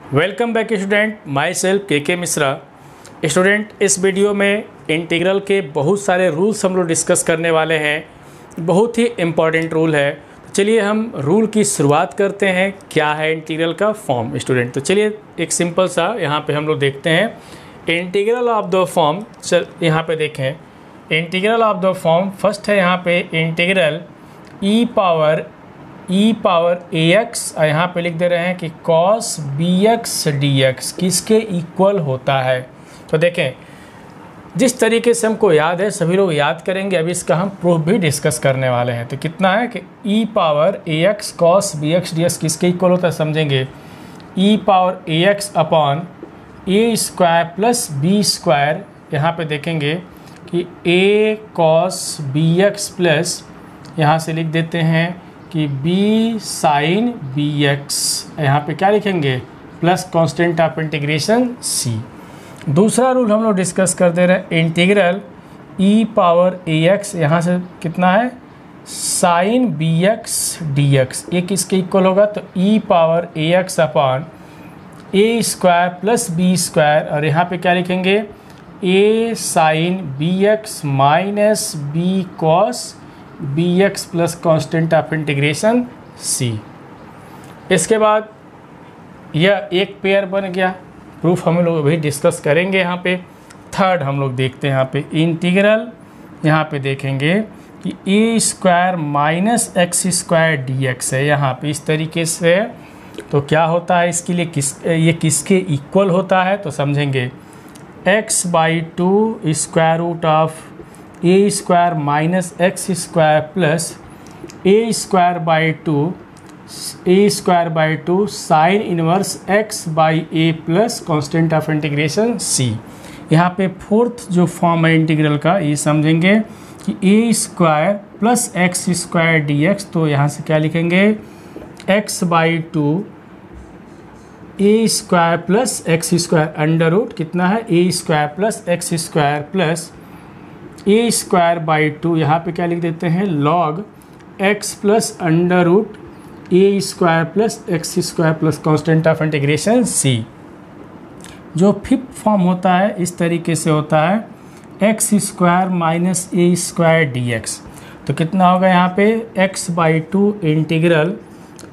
Welcome back student, my self के Mishra. Student, इस video में इंटीग्रल के बहुत सारे रूल्स हम लोग डिस्कस करने वाले हैं। बहुत ही इम्पॉर्टेंट रूल है। तो चलिए हम रूल की शुरुआत करते हैं। क्या है इंटीग्रल का फॉर्म स्टूडेंट? तो चलिए एक सिंपल सा यहाँ पे हम लोग देखते हैं इंटीग्रल ऑफ द फॉर्म। यहाँ पे देखें integral of the form. First है यहाँ पे integral e power a x, और यहाँ पे लिख दे रहे हैं कि cos b x d x किसके इक्वल होता है। तो देखें जिस तरीके से हमको याद है सभी लोग याद करेंगे। अभी इसका हम प्रूफ भी डिस्कस करने वाले हैं। तो कितना है कि e power a x cos b x d x किसके इक्वल होता है समझेंगे। E power a x upon a square plus b square, यहाँ पे देखेंगे कि a cos b x plus यहाँ से लिख देते हैं कि b साइन बी एक्स, यहाँ पे क्या लिखेंगे plus constant of integration c। दूसरा रूल हम लोग डिस्कस कर दे रहे हैं integral e power a x, यहाँ से कितना है sine b x d x, ये किसके इक्वल होगा तो e power a x upon a square plus b square, और यहाँ पे क्या लिखेंगे a sine b x minus b cos b x plus constant of integration c. इसके बाद यह एक पेयर बन गया। प्रूफ हम लोग अभी डिस्कस करेंगे। यहाँ पे थर्ड हम लोग देखते हैं यहाँ पे इंटीग्रल, यहाँ पे देखेंगे कि a square minus x square d x है यहाँ पे इस तरीके से। तो क्या होता है इसके लिए ये किसके इक्वल होता है तो समझेंगे x by two square root of a square minus x square plus a square by two sine inverse x by a plus constant of integration c. यहाँ पे फोर्थ जो फॉर्म है इंटीग्रल का ये समझेंगे कि a square plus x square d x, तो यहाँ से क्या लिखेंगे x by two a square plus x square under root कितना है a square plus x square plus a square by two, यहाँ पे क्या लिख देते हैं log x plus under root a square plus x square plus constant of integration c. जो fifth form होता है इस तरीके से होता है x square minus a square d x. तो कितना होगा यहाँ पे x by two integral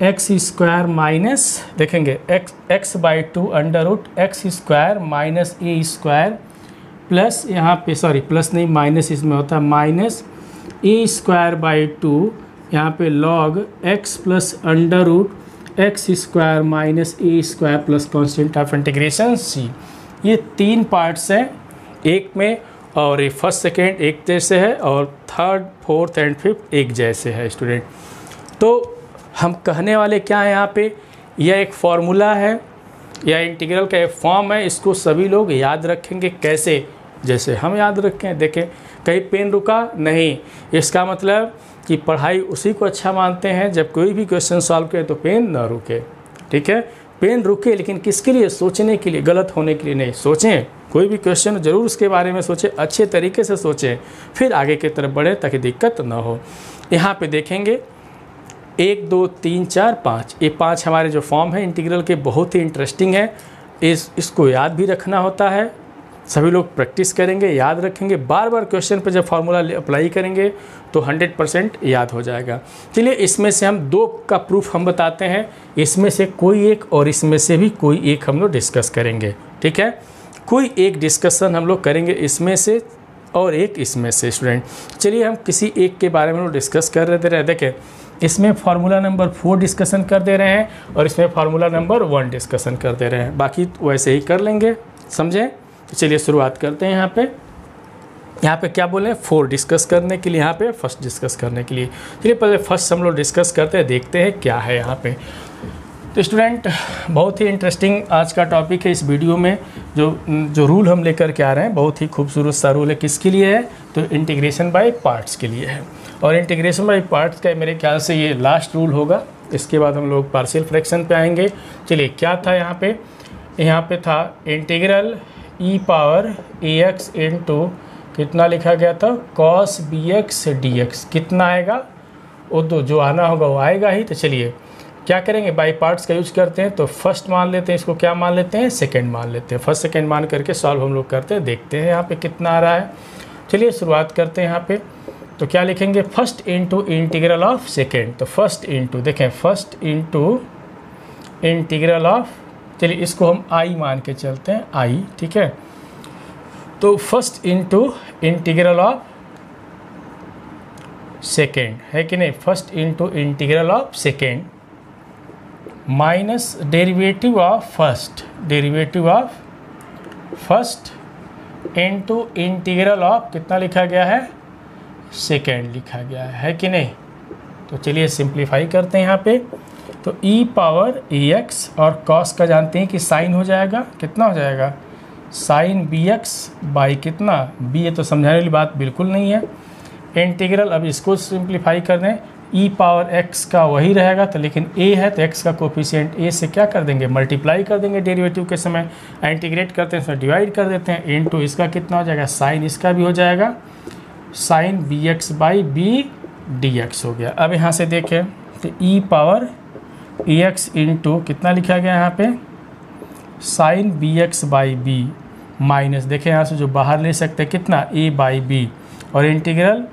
x square minus देखेंगे x by two under root x square minus a square plus यहाँ पे सॉरी प्लस नहीं माइनस इसमें होता है minus a square by two, यहाँ पे log x plus under root x square minus a square plus constant of integration c. ये तीन पार्ट्स हैं एक में, और ये फर्स्ट सेकेंड एक जैसे है और थर्ड फोर्थ एंड फिफ्थ एक जैसे है स्टूडेंट। तो हम कहने वाले क्या है यहाँ पे, यह एक फॉर्मूला है या इंटीग्रल का एक फॉर्म है। इसको सभी लोग याद रखेंगे। कैसे? जैसे हम याद रखें। देखें कहीं पेन रुका नहीं, इसका मतलब कि पढ़ाई उसी को अच्छा मानते हैं जब कोई भी क्वेश्चन सॉल्व करे तो पेन ना रुके। ठीक है, पेन रुके लेकिन किसके लिए? सोचने के लिए, गलत होने के लिए नहीं। सोचें, कोई भी क्वेश्चन ज़रूर उसके बारे में सोचें, अच्छे तरीके से सोचें, फिर आगे की तरफ बढ़े ताकि दिक्कत ना हो। यहाँ पे देखेंगे 1 2 3 4 5, ये 5 हमारे जो फॉर्म है इंटीग्रल के बहुत ही इंटरेस्टिंग है। इसको याद भी रखना होता है। सभी लोग प्रैक्टिस करेंगे, याद रखेंगे, बार बार क्वेश्चन पे जब फार्मूला अप्लाई करेंगे तो 100% याद हो जाएगा। चलिए इसमें से हम 2 का प्रूफ हम बताते हैं। इसमें से कोई एक और इसमें से भी कोई एक हम लोग डिस्कस करेंगे। ठीक है, कोई एक डिस्कशन हम लोग करेंगे इसमें से और एक इसमें से स्टूडेंट। चलिए हम किसी एक के बारे में लोग डिस्कस कर रहे थे। देखें इसमें फार्मूला नंबर 4 डिस्कशन कर दे रहे हैं और इसमें फार्मूला नंबर 1 डिस्कशन कर दे रहे हैं। बाकी वैसे ही कर लेंगे, समझें। तो चलिए शुरुआत करते हैं। यहाँ पे क्या बोले 4 डिस्कस करने के लिए, यहाँ पे फर्स्ट डिस्कस करने के लिए। चलिए पहले फर्स्ट हम लोग डिस्कस करते हैं, देखते हैं क्या है यहाँ पे। तो स्टूडेंट बहुत ही इंटरेस्टिंग आज का टॉपिक है। इस वीडियो में जो रूल हम लेकर के आ रहे हैं बहुत ही खूबसूरत सा रूल है। किसके लिए है तो इंटीग्रेशन बाय पार्ट्स के लिए है। और इंटीग्रेशन बाय पार्ट्स का मेरे ख्याल से ये लास्ट रूल होगा। इसके बाद हम लोग पार्शियल फ्रैक्शन पे आएंगे। चलिए क्या था यहाँ पे था integral e power a x into कितना लिखा गया था cos b x d x. कितना आएगा वो तो जो आना होगा वो आएगा ही। तो चलिए क्या करेंगे, बाई पार्ट्स का यूज करते हैं, तो फर्स्ट मान लेते हैं, इसको क्या मान लेते हैं, सेकंड मान लेते हैं। फर्स्ट सेकंड मान करके सॉल्व हम लोग करते हैं, देखते हैं यहाँ पे कितना आ रहा है। चलिए शुरुआत करते हैं यहाँ पे। तो क्या लिखेंगे, first into integral of second. तो फर्स्ट इंटू, देखें फर्स्ट इंटू इंटीग्रल ऑफ, चलिए इसको हम आई मान के चलते हैं, आई, ठीक है। तो first into integral of second, है कि नहीं, first into integral of second minus derivative of first, derivative of first into integral of कितना लिखा गया है, सेकेंड लिखा गया है कि नहीं। तो चलिए सिंप्लीफाई करते हैं यहाँ पे। तो e पावर ax और cos का जानते हैं कि साइन हो जाएगा, कितना हो जाएगा, साइन bx बाई कितना b, है तो समझाने वाली बात बिल्कुल नहीं है। इंटीग्रल, अब इसको सिंप्लीफाई कर दें, e पावर x का वही रहेगा, तो लेकिन a है तो x का कोफिशिएंट a से क्या कर देंगे, मल्टीप्लाई कर देंगे डेरिवेटिव के समय, इंटीग्रेट करते हैं तो डिवाइड कर देते हैं, इनटू इसका कितना हो जाएगा, साइन इसका भी हो जाएगा, sine bx by b dx हो गया। अब यहाँ से देखें तो e पावर ax इंटू कितना लिखा गया यहाँ पे, sine bx by b minus, देखें यहाँ से जो बाहर ले सकते हैं कितना, a बाई b, और integral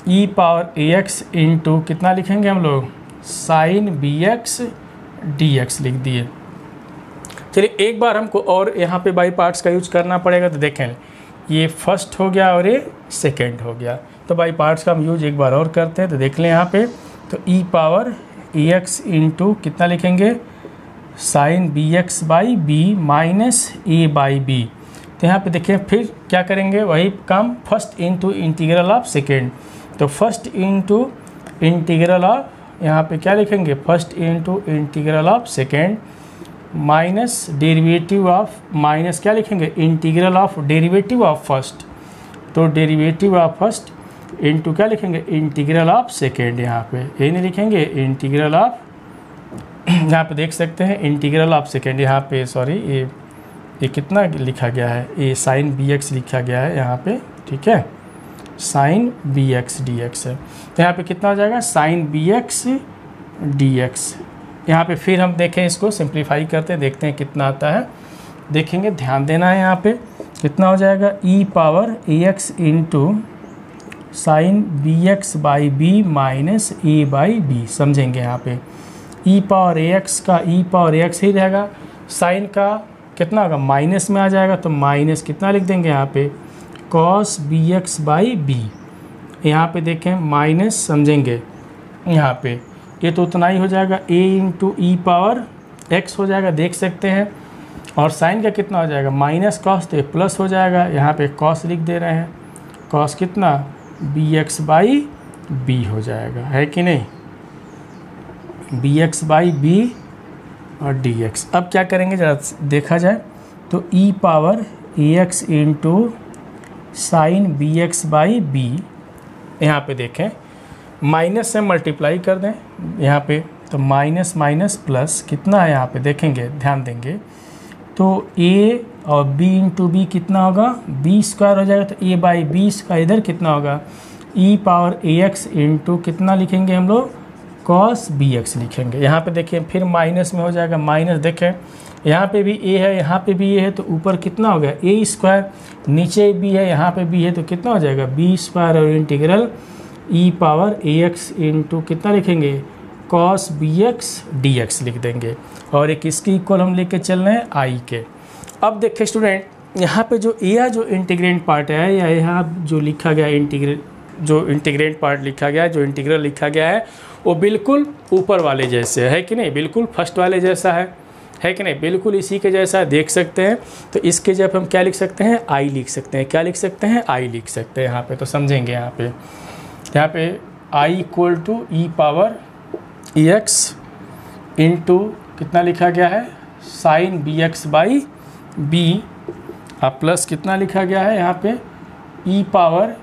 e power ax into कितना लिखेंगे हम लोग, साइन bx dx लिख दिए। चलिए एक बार हमको और यहाँ पे बाई पार्ट्स का यूज करना पड़ेगा, तो देखें ये फर्स्ट हो गया और ये सेकेंड हो गया, तो बाई पार्ट्स का हम यूज एक बार और करते हैं। तो देख लें यहाँ पे, तो e पावर ax इंटू कितना लिखेंगे, sine bx by b minus a by b। तो यहाँ पे देखिए फिर क्या करेंगे, वही काम, first into integral of second, तो फर्स्ट इंटू इंटीग्रल ऑफ, यहाँ पे क्या लिखेंगे, first into integral of second minus derivative of, minus क्या लिखेंगे, integral of derivative of first, तो डेरिवेटिव ऑफ फर्स्ट इंटू क्या लिखेंगे, इंटीग्रल ऑफ सेकेंड, यहाँ पे ये नहीं लिखेंगे, इंटीग्रल ऑफ, यहाँ पे देख सकते हैं इंटीग्रल ऑफ सेकेंड, यहाँ पे सॉरी ये कितना लिखा गया है, ये साइन bx लिखा गया है यहाँ पे, ठीक है, साइन bx dx है, तो यहाँ पे कितना हो जाएगा, साइन bx dx। यहाँ पे फिर हम देखें, इसको सिंप्लीफाई करते हैं, देखते हैं कितना आता है, देखेंगे, ध्यान देना है यहाँ पे, कितना हो जाएगा, e power ax into sine bx by b minus a by b, समझेंगे यहाँ पे e पावर ax का e पावर ax ही रहेगा, साइन का कितना होगा, माइनस में आ जाएगा, तो माइनस कितना लिख देंगे यहाँ पे, cos bx बाई b, यहाँ पे देखें माइनस, समझेंगे यहाँ पे ये तो उतना ही हो जाएगा, a into e power x हो जाएगा, देख सकते हैं, और साइन का कितना हो जाएगा, माइनस कॉस, तो प्लस हो जाएगा, यहाँ पे कॉस लिख दे रहे हैं, कॉस कितना, bx बाई b हो जाएगा, है कि नहीं, bx बाई b और dx। अब क्या करेंगे जरा देखा जाए, तो e power ax into sine bx by b, यहाँ पे देखें माइनस से मल्टीप्लाई कर दें यहाँ पे, तो माइनस माइनस प्लस कितना है यहाँ पे, देखेंगे ध्यान देंगे, तो a और b इंटू बी कितना होगा, b स्क्वायर हो जाएगा, तो a बाई b स्क्वायर इधर कितना होगा, e पावर ax इंटू कितना लिखेंगे हम लोग, cos bx लिखेंगे। यहाँ पे देखिए फिर माइनस में हो जाएगा, माइनस देखें यहाँ पे भी a है, यहाँ पे भी a है, तो ऊपर कितना हो गया, a स्क्वायर, नीचे b है, यहाँ पे b है, तो कितना हो जाएगा, b स्क्वायर, और integral e power ax into कितना लिखेंगे, cos bx dx लिख देंगे, और एक इसकी इक्वल हम लेके चल रहे हैं i के। अब देखिए स्टूडेंट, यहाँ पे जो a जो इंटीग्रेंट पार्ट है, या यहाँ जो लिखा गया इंटीग्रेंट पार्ट लिखा गया है, जो इंटीग्रल लिखा गया है, वो बिल्कुल ऊपर वाले जैसे है कि नहीं, बिल्कुल फर्स्ट वाले जैसा है कि नहीं, बिल्कुल इसी के जैसा देख सकते हैं। तो इसके जब हम क्या लिख सकते हैं, आई लिख सकते हैं, क्या लिख सकते हैं, आई लिख सकते हैं यहाँ पे, तो समझेंगे यहाँ पे I equal to e power x into कितना लिखा गया है, sine b x by b, अब प्लस कितना लिखा गया है यहाँ पे, e power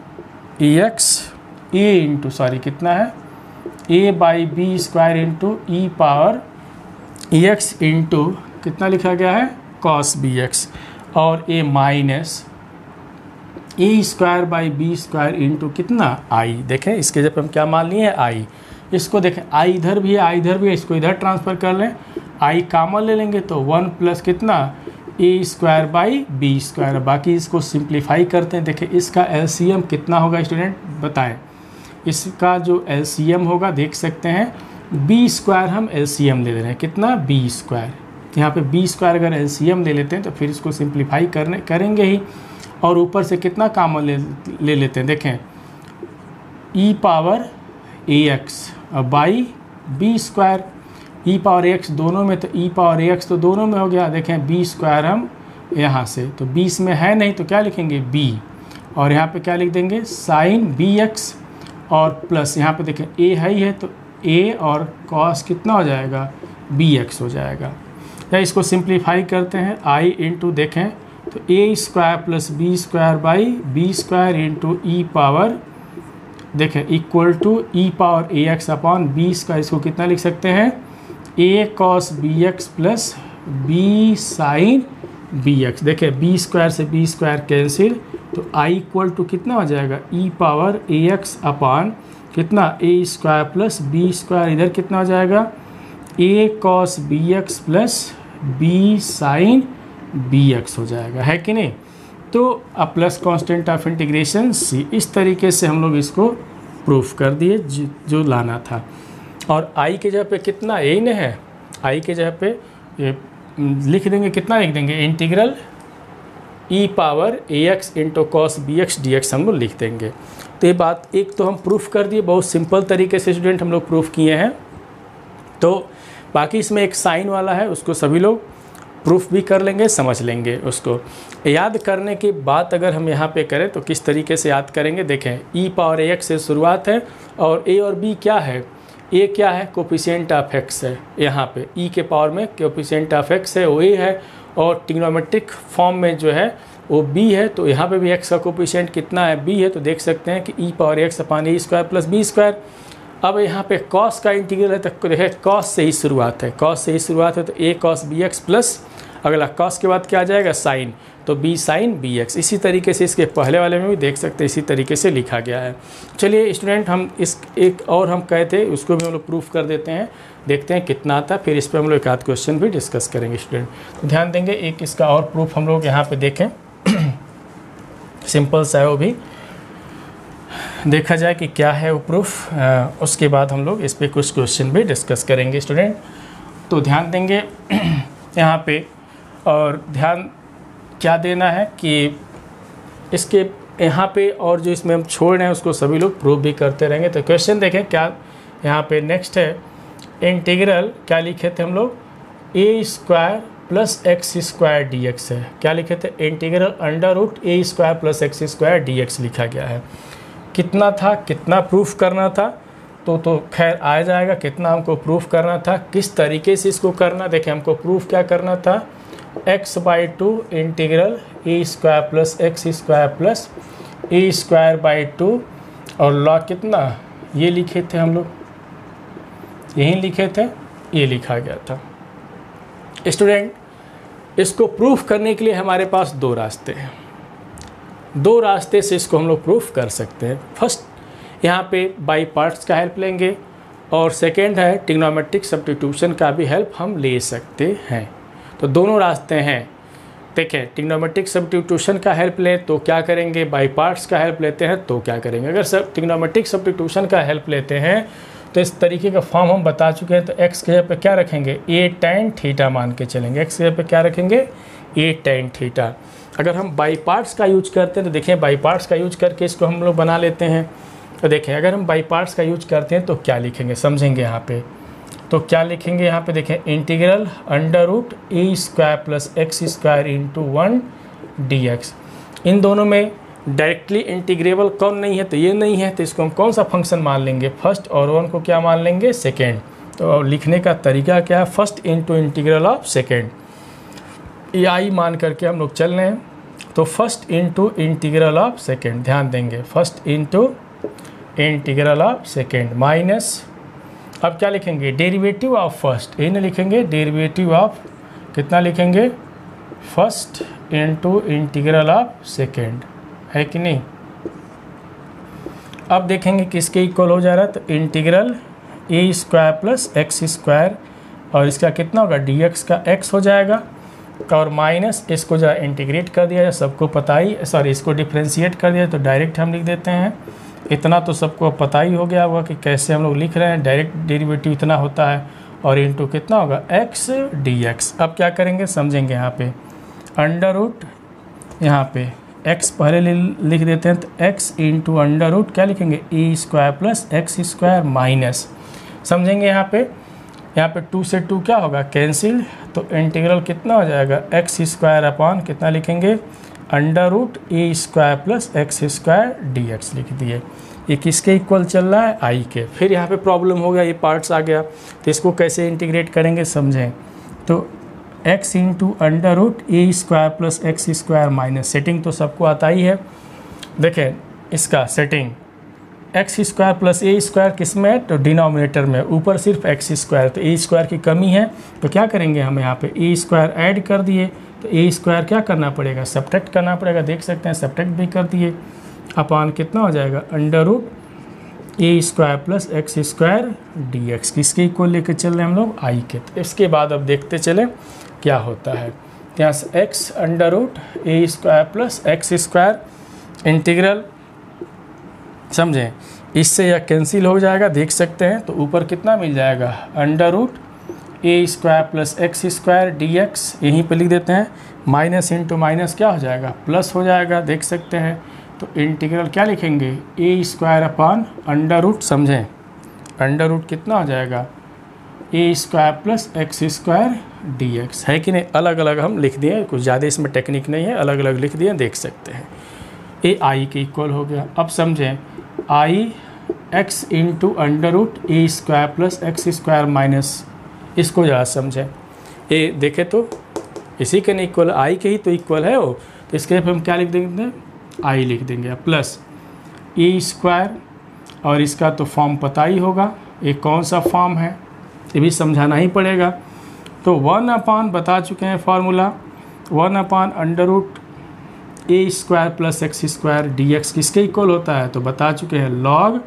x a into sorry कितना है, a by b square into e power x into कितना लिखा गया है, कॉस बी एक्स, और a minus a square by b square into कितना आई। देखें इसके जब हम क्या मान लिए आई, इसको देखें आई इधर भी है, आई इधर भी है, इसको इधर ट्रांसफ़र कर लें, आई कामन ले लेंगे तो 1 प्लस कितना a square by b square. बाकी इसको सिंप्लीफाई करते हैं। देखिए इसका एलसीएम कितना होगा स्टूडेंट बताएं। इसका जो एलसीएम होगा देख सकते हैं बी स्क्वायर, हम एलसीएम ले रहे हैं कितना बी स्क्वायर। यहाँ पे बी स्क्वायर अगर एलसीएम ले लेते हैं तो फिर इसको सिंप्लीफाई करेंगे ही, और ऊपर से कितना कामन ले लेते हैं। देखें e power a x by b square, e power a x दोनों में, तो ई पावर ए एक्स तो दोनों में हो गया। देखें बी स्क्वायर हम यहाँ से तो 20 में है नहीं तो क्या लिखेंगे बी, और यहाँ पे क्या लिख देंगे साइन बी एक्स, और प्लस यहाँ पे देखें ए है ही है तो ए और कॉस कितना हो जाएगा बी एक्स हो जाएगा। या इसको सिंप्लीफाई करते हैं आई इंटू देखें तो a square plus b square by b square into e power देखें equal to e power a x upon b square. इसको कितना लिख सकते हैं a cos b x plus b sine b x. देखिए बी स्क्वायर से b square cancel तो I equal to कितना हो जाएगा e power a x upon कितना a square plus b square, इधर कितना हो जाएगा a cos b x plus b sine b x हो जाएगा, है कि नहीं। तो अब प्लस कांस्टेंट ऑफ इंटीग्रेशन सी, इस तरीके से हम लोग इसको प्रूफ कर दिए जो लाना था। और आई के जगह पे कितना ए ने है, आई के जगह पे लिख देंगे कितना लिख देंगे integral e power a x into cos b x d x हम लोग लिख देंगे। तो ये बात एक तो हम प्रूफ कर दिए, बहुत सिंपल तरीके से स्टूडेंट हम लोग प्रूफ किए हैं। तो बाकी इसमें एक साइन वाला है उसको सभी लोग प्रूफ भी कर लेंगे, समझ लेंगे। उसको याद करने की बात अगर हम यहाँ पे करें तो किस तरीके से याद करेंगे देखें ई पावर ए एक्स से शुरुआत है और ए और बी क्या है, ए क्या है कोफिशिएंट ऑफ एक्स है, यहाँ पे ई के पावर में कोफिशिएंट ऑफ एक्स है वो ए है, और ट्रिग्नोमेट्रिक फॉर्म में जो है वो बी है, तो यहाँ पे भी एक्स का कोफिशिएंट कितना है बी है, तो देख सकते हैं कि e power x upon a square plus b square. अब यहाँ पे कॉस का इंटीग्रल है तो देखिए कॉस से ही शुरुआत है, कॉस से ही शुरुआत है तो ए कॉस बी एक्स प्लस अगला कॉस के बाद क्या आ जाएगा साइन, तो बी साइन बी एक्स। इसी तरीके से इसके पहले वाले में भी देख सकते हैं इसी तरीके से लिखा गया है। चलिए स्टूडेंट हम इस एक और हम कहते हैं उसको भी हम लोग प्रूफ कर देते हैं, देखते हैं कितना आता है, फिर इस पर हम लोग एक आध क्वेश्चन भी डिस्कस करेंगे स्टूडेंट। तो ध्यान देंगे एक इसका और प्रूफ हम लोग यहाँ पे देखें सिंपल सा है, वो भी देखा जाए कि क्या है वो प्रूफ, उसके बाद हम लोग इस पर कुछ क्वेश्चन भी डिस्कस करेंगे स्टूडेंट। तो ध्यान देंगे यहाँ पे, और ध्यान क्या देना है कि इसके यहाँ पे और जो इसमें हम छोड़ रहे हैं उसको सभी लोग प्रूफ भी करते रहेंगे। तो क्वेश्चन देखें क्या यहाँ पे नेक्स्ट है, इंटीग्रल क्या लिखे थे हम लोग a square plus x square d x है, क्या लिखे थे integral under root a square plus x square d x लिखा गया है। कितना था, कितना प्रूफ करना था, तो खैर आ जाएगा कितना हमको प्रूफ करना था, किस तरीके से इसको करना। देखिए हमको प्रूफ क्या करना था x/2 integral A square plus x square plus a square by 2 और लॉ कितना ये लिखे थे हम लोग, यहीं लिखे थे, ये लिखा गया था। स्टूडेंट इसको प्रूफ करने के लिए हमारे पास दो रास्ते हैं, दो रास्ते से इसको हम लोग प्रूफ कर सकते हैं। फर्स्ट यहाँ पे बाई पार्ट्स का हेल्प लेंगे, और सेकेंड है ट्रिग्नोमेट्रिक सब्स्टिट्यूशन का भी हेल्प हम ले सकते हैं। तो दोनों रास्ते हैं। देखें ट्रिग्नोमेट्रिक सब्स्टिट्यूशन का हेल्प लें तो क्या करेंगे, बाई पार्ट्स का हेल्प लेते हैं तो क्या करेंगे। अगर ट्रिग्नोमेट्रिक सब्स्टिट्यूशन का हेल्प लेते हैं तो इस तरीके का फॉर्म हम बता चुके हैं। तो एक्स के जगह पे क्या रखेंगे ए टैन थीटा मान के चलेंगे, एक्स के जगह पे क्या रखेंगे ए टैन थीटा। अगर हम बाई पार्ट्स का यूज करते हैं तो देखें बाई पार्ट्स का यूज करके इसको हम लोग बना लेते हैं। तो देखें अगर हम बाई पार्ट्स का यूज करते हैं तो क्या लिखेंगे समझेंगे यहाँ पे। तो क्या लिखेंगे यहाँ पे देखें integral under root a square plus x square into 1 d x. इन दोनों में डायरेक्टली इंटीग्रेबल कौन नहीं है, तो ये नहीं है, तो इसको हम कौन सा फंक्शन मान लेंगे फर्स्ट, और 1 को क्या मान लेंगे सेकेंड। तो लिखने का तरीका क्या है, first into integral of second, ये आई मान करके हम लोग चल रहे हैं। तो first into integral of second, ध्यान देंगे first into integral of second minus, अब क्या लिखेंगे डेरिवेटिव ऑफ फर्स्ट, ये नहीं लिखेंगे डेरिवेटिव ऑफ कितना लिखेंगे first into integral of second, है कि नहीं। अब देखेंगे किसके इक्वल हो जा रहा है, तो इंटीग्रल ए स्क्वायर प्लस एक्स स्क्वायर, और इसका कितना होगा डी एक्स का एक्स हो जाएगा, और माइनस इसको जरा इंटीग्रेट कर दिया जाए, सबको पता ही, सॉरी इसको डिफ्रेंशिएट कर दिया तो डायरेक्ट हम लिख देते हैं। इतना तो सबको पता ही हो गया होगा कि कैसे हम लोग लिख रहे हैं, डायरेक्ट डेरिवेटिव इतना होता है, और इनटू कितना होगा एक्स डी एक्स। अब क्या करेंगे समझेंगे, यहाँ पे अंडर रूट, यहाँ पे x पहले लिख देते हैं, तो x इंटू अंडर रूट क्या लिखेंगे a square plus x square minus, समझेंगे यहाँ पे 2 से 2 क्या होगा कैंसिल, तो इंटीग्रल कितना हो जाएगा एक्स स्क्वायर अपॉन कितना लिखेंगे under root a square plus x square d x लिख दिए। ये किसके इक्वल चल रहा है आई के। फिर यहाँ पे प्रॉब्लम हो गया, ये पार्ट्स आ गया, तो इसको कैसे इंटीग्रेट करेंगे समझें। तो x into under root a square plus x square minus, setting तो सबको आता ही है। देखें इसका setting x square plus a square किस में है, तो डिनोमिनेटर में, ऊपर सिर्फ एक्स स्क्वायर, तो ए स्क्वायर की कमी है, तो क्या करेंगे हम यहाँ पे ए स्क्वायर ऐड कर दिए, तो ए स्क्वायर क्या करना पड़ेगा सब्ट्रैक्ट करना पड़ेगा, देख सकते हैं सब्ट्रैक्ट भी कर दिए, अपॉन कितना हो जाएगा under root a square plus x square d x, किसके इक्वल लेके चल रहे हैं हम लोग आई के। तो इसके बाद अब देखते चले क्या होता है, यहाँ से x under root a square plus x square integral, समझें इससे यह कैंसिल हो जाएगा, देख सकते हैं, तो ऊपर कितना मिल जाएगा under root a square plus x square d x, यहीं पर लिख देते हैं, माइनस इंटू माइनस क्या हो जाएगा प्लस हो जाएगा, देख सकते हैं। तो इंटीग्रल क्या लिखेंगे a square upon under root, समझें अंडर रूट कितना हो जाएगा a square plus x square d x, है कि नहीं, अलग अलग हम लिख दिए, कुछ ज़्यादा इसमें टेक्निक नहीं है, अलग अलग लिख दिए, देख सकते हैं। ए आई के इक्वल हो गया। अब समझें I x into under root a square plus x square minus, इसको ज़रा समझें, ए देखे तो इसी के नहीं इक्वल, आई के ही तो इक्वल है वो, तो इसके पर हम क्या लिख देंगे आई लिख देंगे, प्लस ए स्क्वायर, और इसका तो फॉर्म पता ही होगा, ये कौन सा फॉर्म है ये भी समझाना ही पड़ेगा। तो 1 अपान बता चुके हैं formula, 1 upon under root a square plus x square d x किसके इक्वल होता है, तो बता चुके हैं log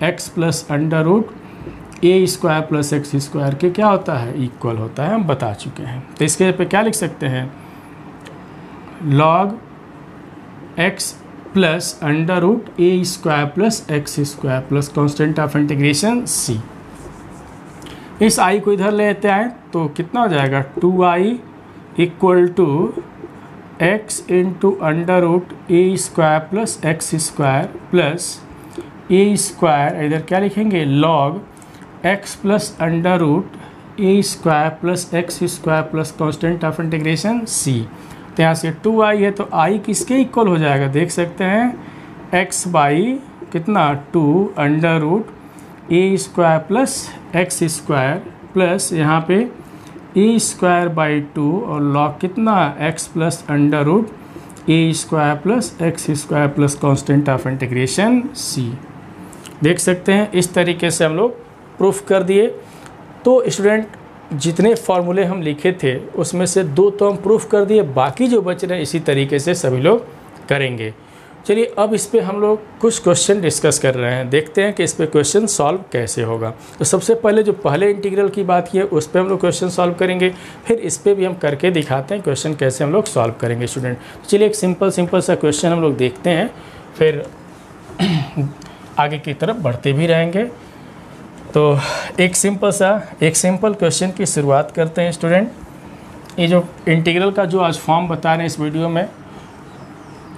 x plus under root a square plus x square के क्या होता है इक्वल होता है, हम बता चुके हैं। तो इसके पे क्या लिख सकते हैं log x plus under root a square plus x square plus constant of integration सी। इस आई को इधर ले लेते हैं तो कितना हो जाएगा 2i equal to x into under root a square plus x square plus a square, इधर क्या लिखेंगे log x plus under root a square plus x square plus constant of integration c. तो यहाँ से 2i है तो i किसके equal हो जाएगा, देख सकते हैं x बाई कितना 2 under root a square plus x square plus यहाँ पे ए स्क्वायर बाई 2 और लॉग कितना x plus under root a square plus x square plus constant of integration c. देख सकते हैं इस तरीके से हम लोग प्रूफ कर दिए। तो स्टूडेंट जितने फार्मूले हम लिखे थे उसमें से 2 तो हम प्रूफ कर दिए, बाकी जो बच रहे हैं इसी तरीके से सभी लोग करेंगे। चलिए अब इस पे हम लोग कुछ क्वेश्चन डिस्कस कर रहे हैं, देखते हैं कि इस पे क्वेश्चन सॉल्व कैसे होगा। तो सबसे पहले जो पहले इंटीग्रल की बात की है उस पे हम लोग क्वेश्चन सॉल्व करेंगे, फिर इस पे भी हम करके दिखाते हैं क्वेश्चन कैसे हम लोग सॉल्व करेंगे स्टूडेंट। चलिए एक सिंपल सा क्वेश्चन हम लोग देखते हैं, फिर आगे की तरफ बढ़ते भी रहेंगे। तो एक सिंपल क्वेश्चन की शुरुआत करते हैं स्टूडेंट। ये जो इंटीग्रल का जो आज फॉर्म बता रहे हैं इस वीडियो में,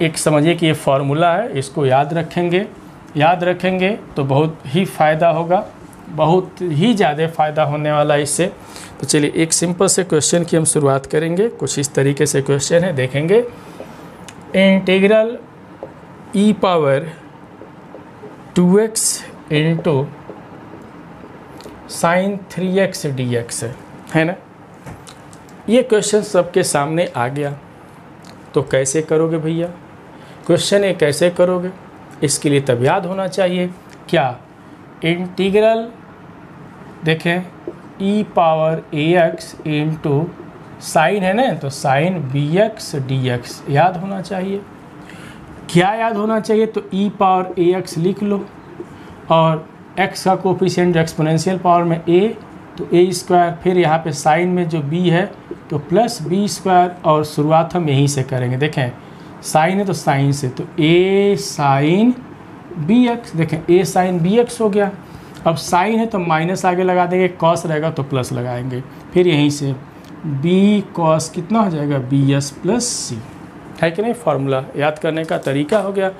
एक समझिए कि ये फार्मूला है, इसको याद रखेंगे तो बहुत ही फ़ायदा होगा, बहुत ही ज़्यादा फ़ायदा होने वाला है इससे। तो चलिए एक सिंपल से क्वेश्चन की हम शुरुआत करेंगे। कुछ इस तरीके से क्वेश्चन है, देखेंगे integral e power 2x into sine 3x dx है ना। ये क्वेश्चन सबके सामने आ गया, तो कैसे करोगे भैया क्वेश्चन ये कैसे करोगे, इसके लिए तब याद होना चाहिए क्या इंटीग्रल, देखें e power ax into sine है ना, तो साइन bx dx याद होना चाहिए। क्या याद होना चाहिए, तो ई पावर ax लिख लो और x का कोफिशिएंट जो एक्सपोनेंशियल पावर में a, तो a स्क्वायर, फिर यहाँ पे साइन में जो b है तो प्लस b स्क्वायर, और शुरुआत हम यहीं से करेंगे। देखें साइन है तो साइन से, तो a साइन bx, देखें a साइन bx हो गया। अब साइन है तो माइनस आगे लगा देंगे, कॉस रहेगा तो प्लस लगाएंगे, फिर यहीं से b कॉस कितना हो जाएगा bs प्लस c, है कि नहीं। फार्मूला याद करने का तरीका हो गया।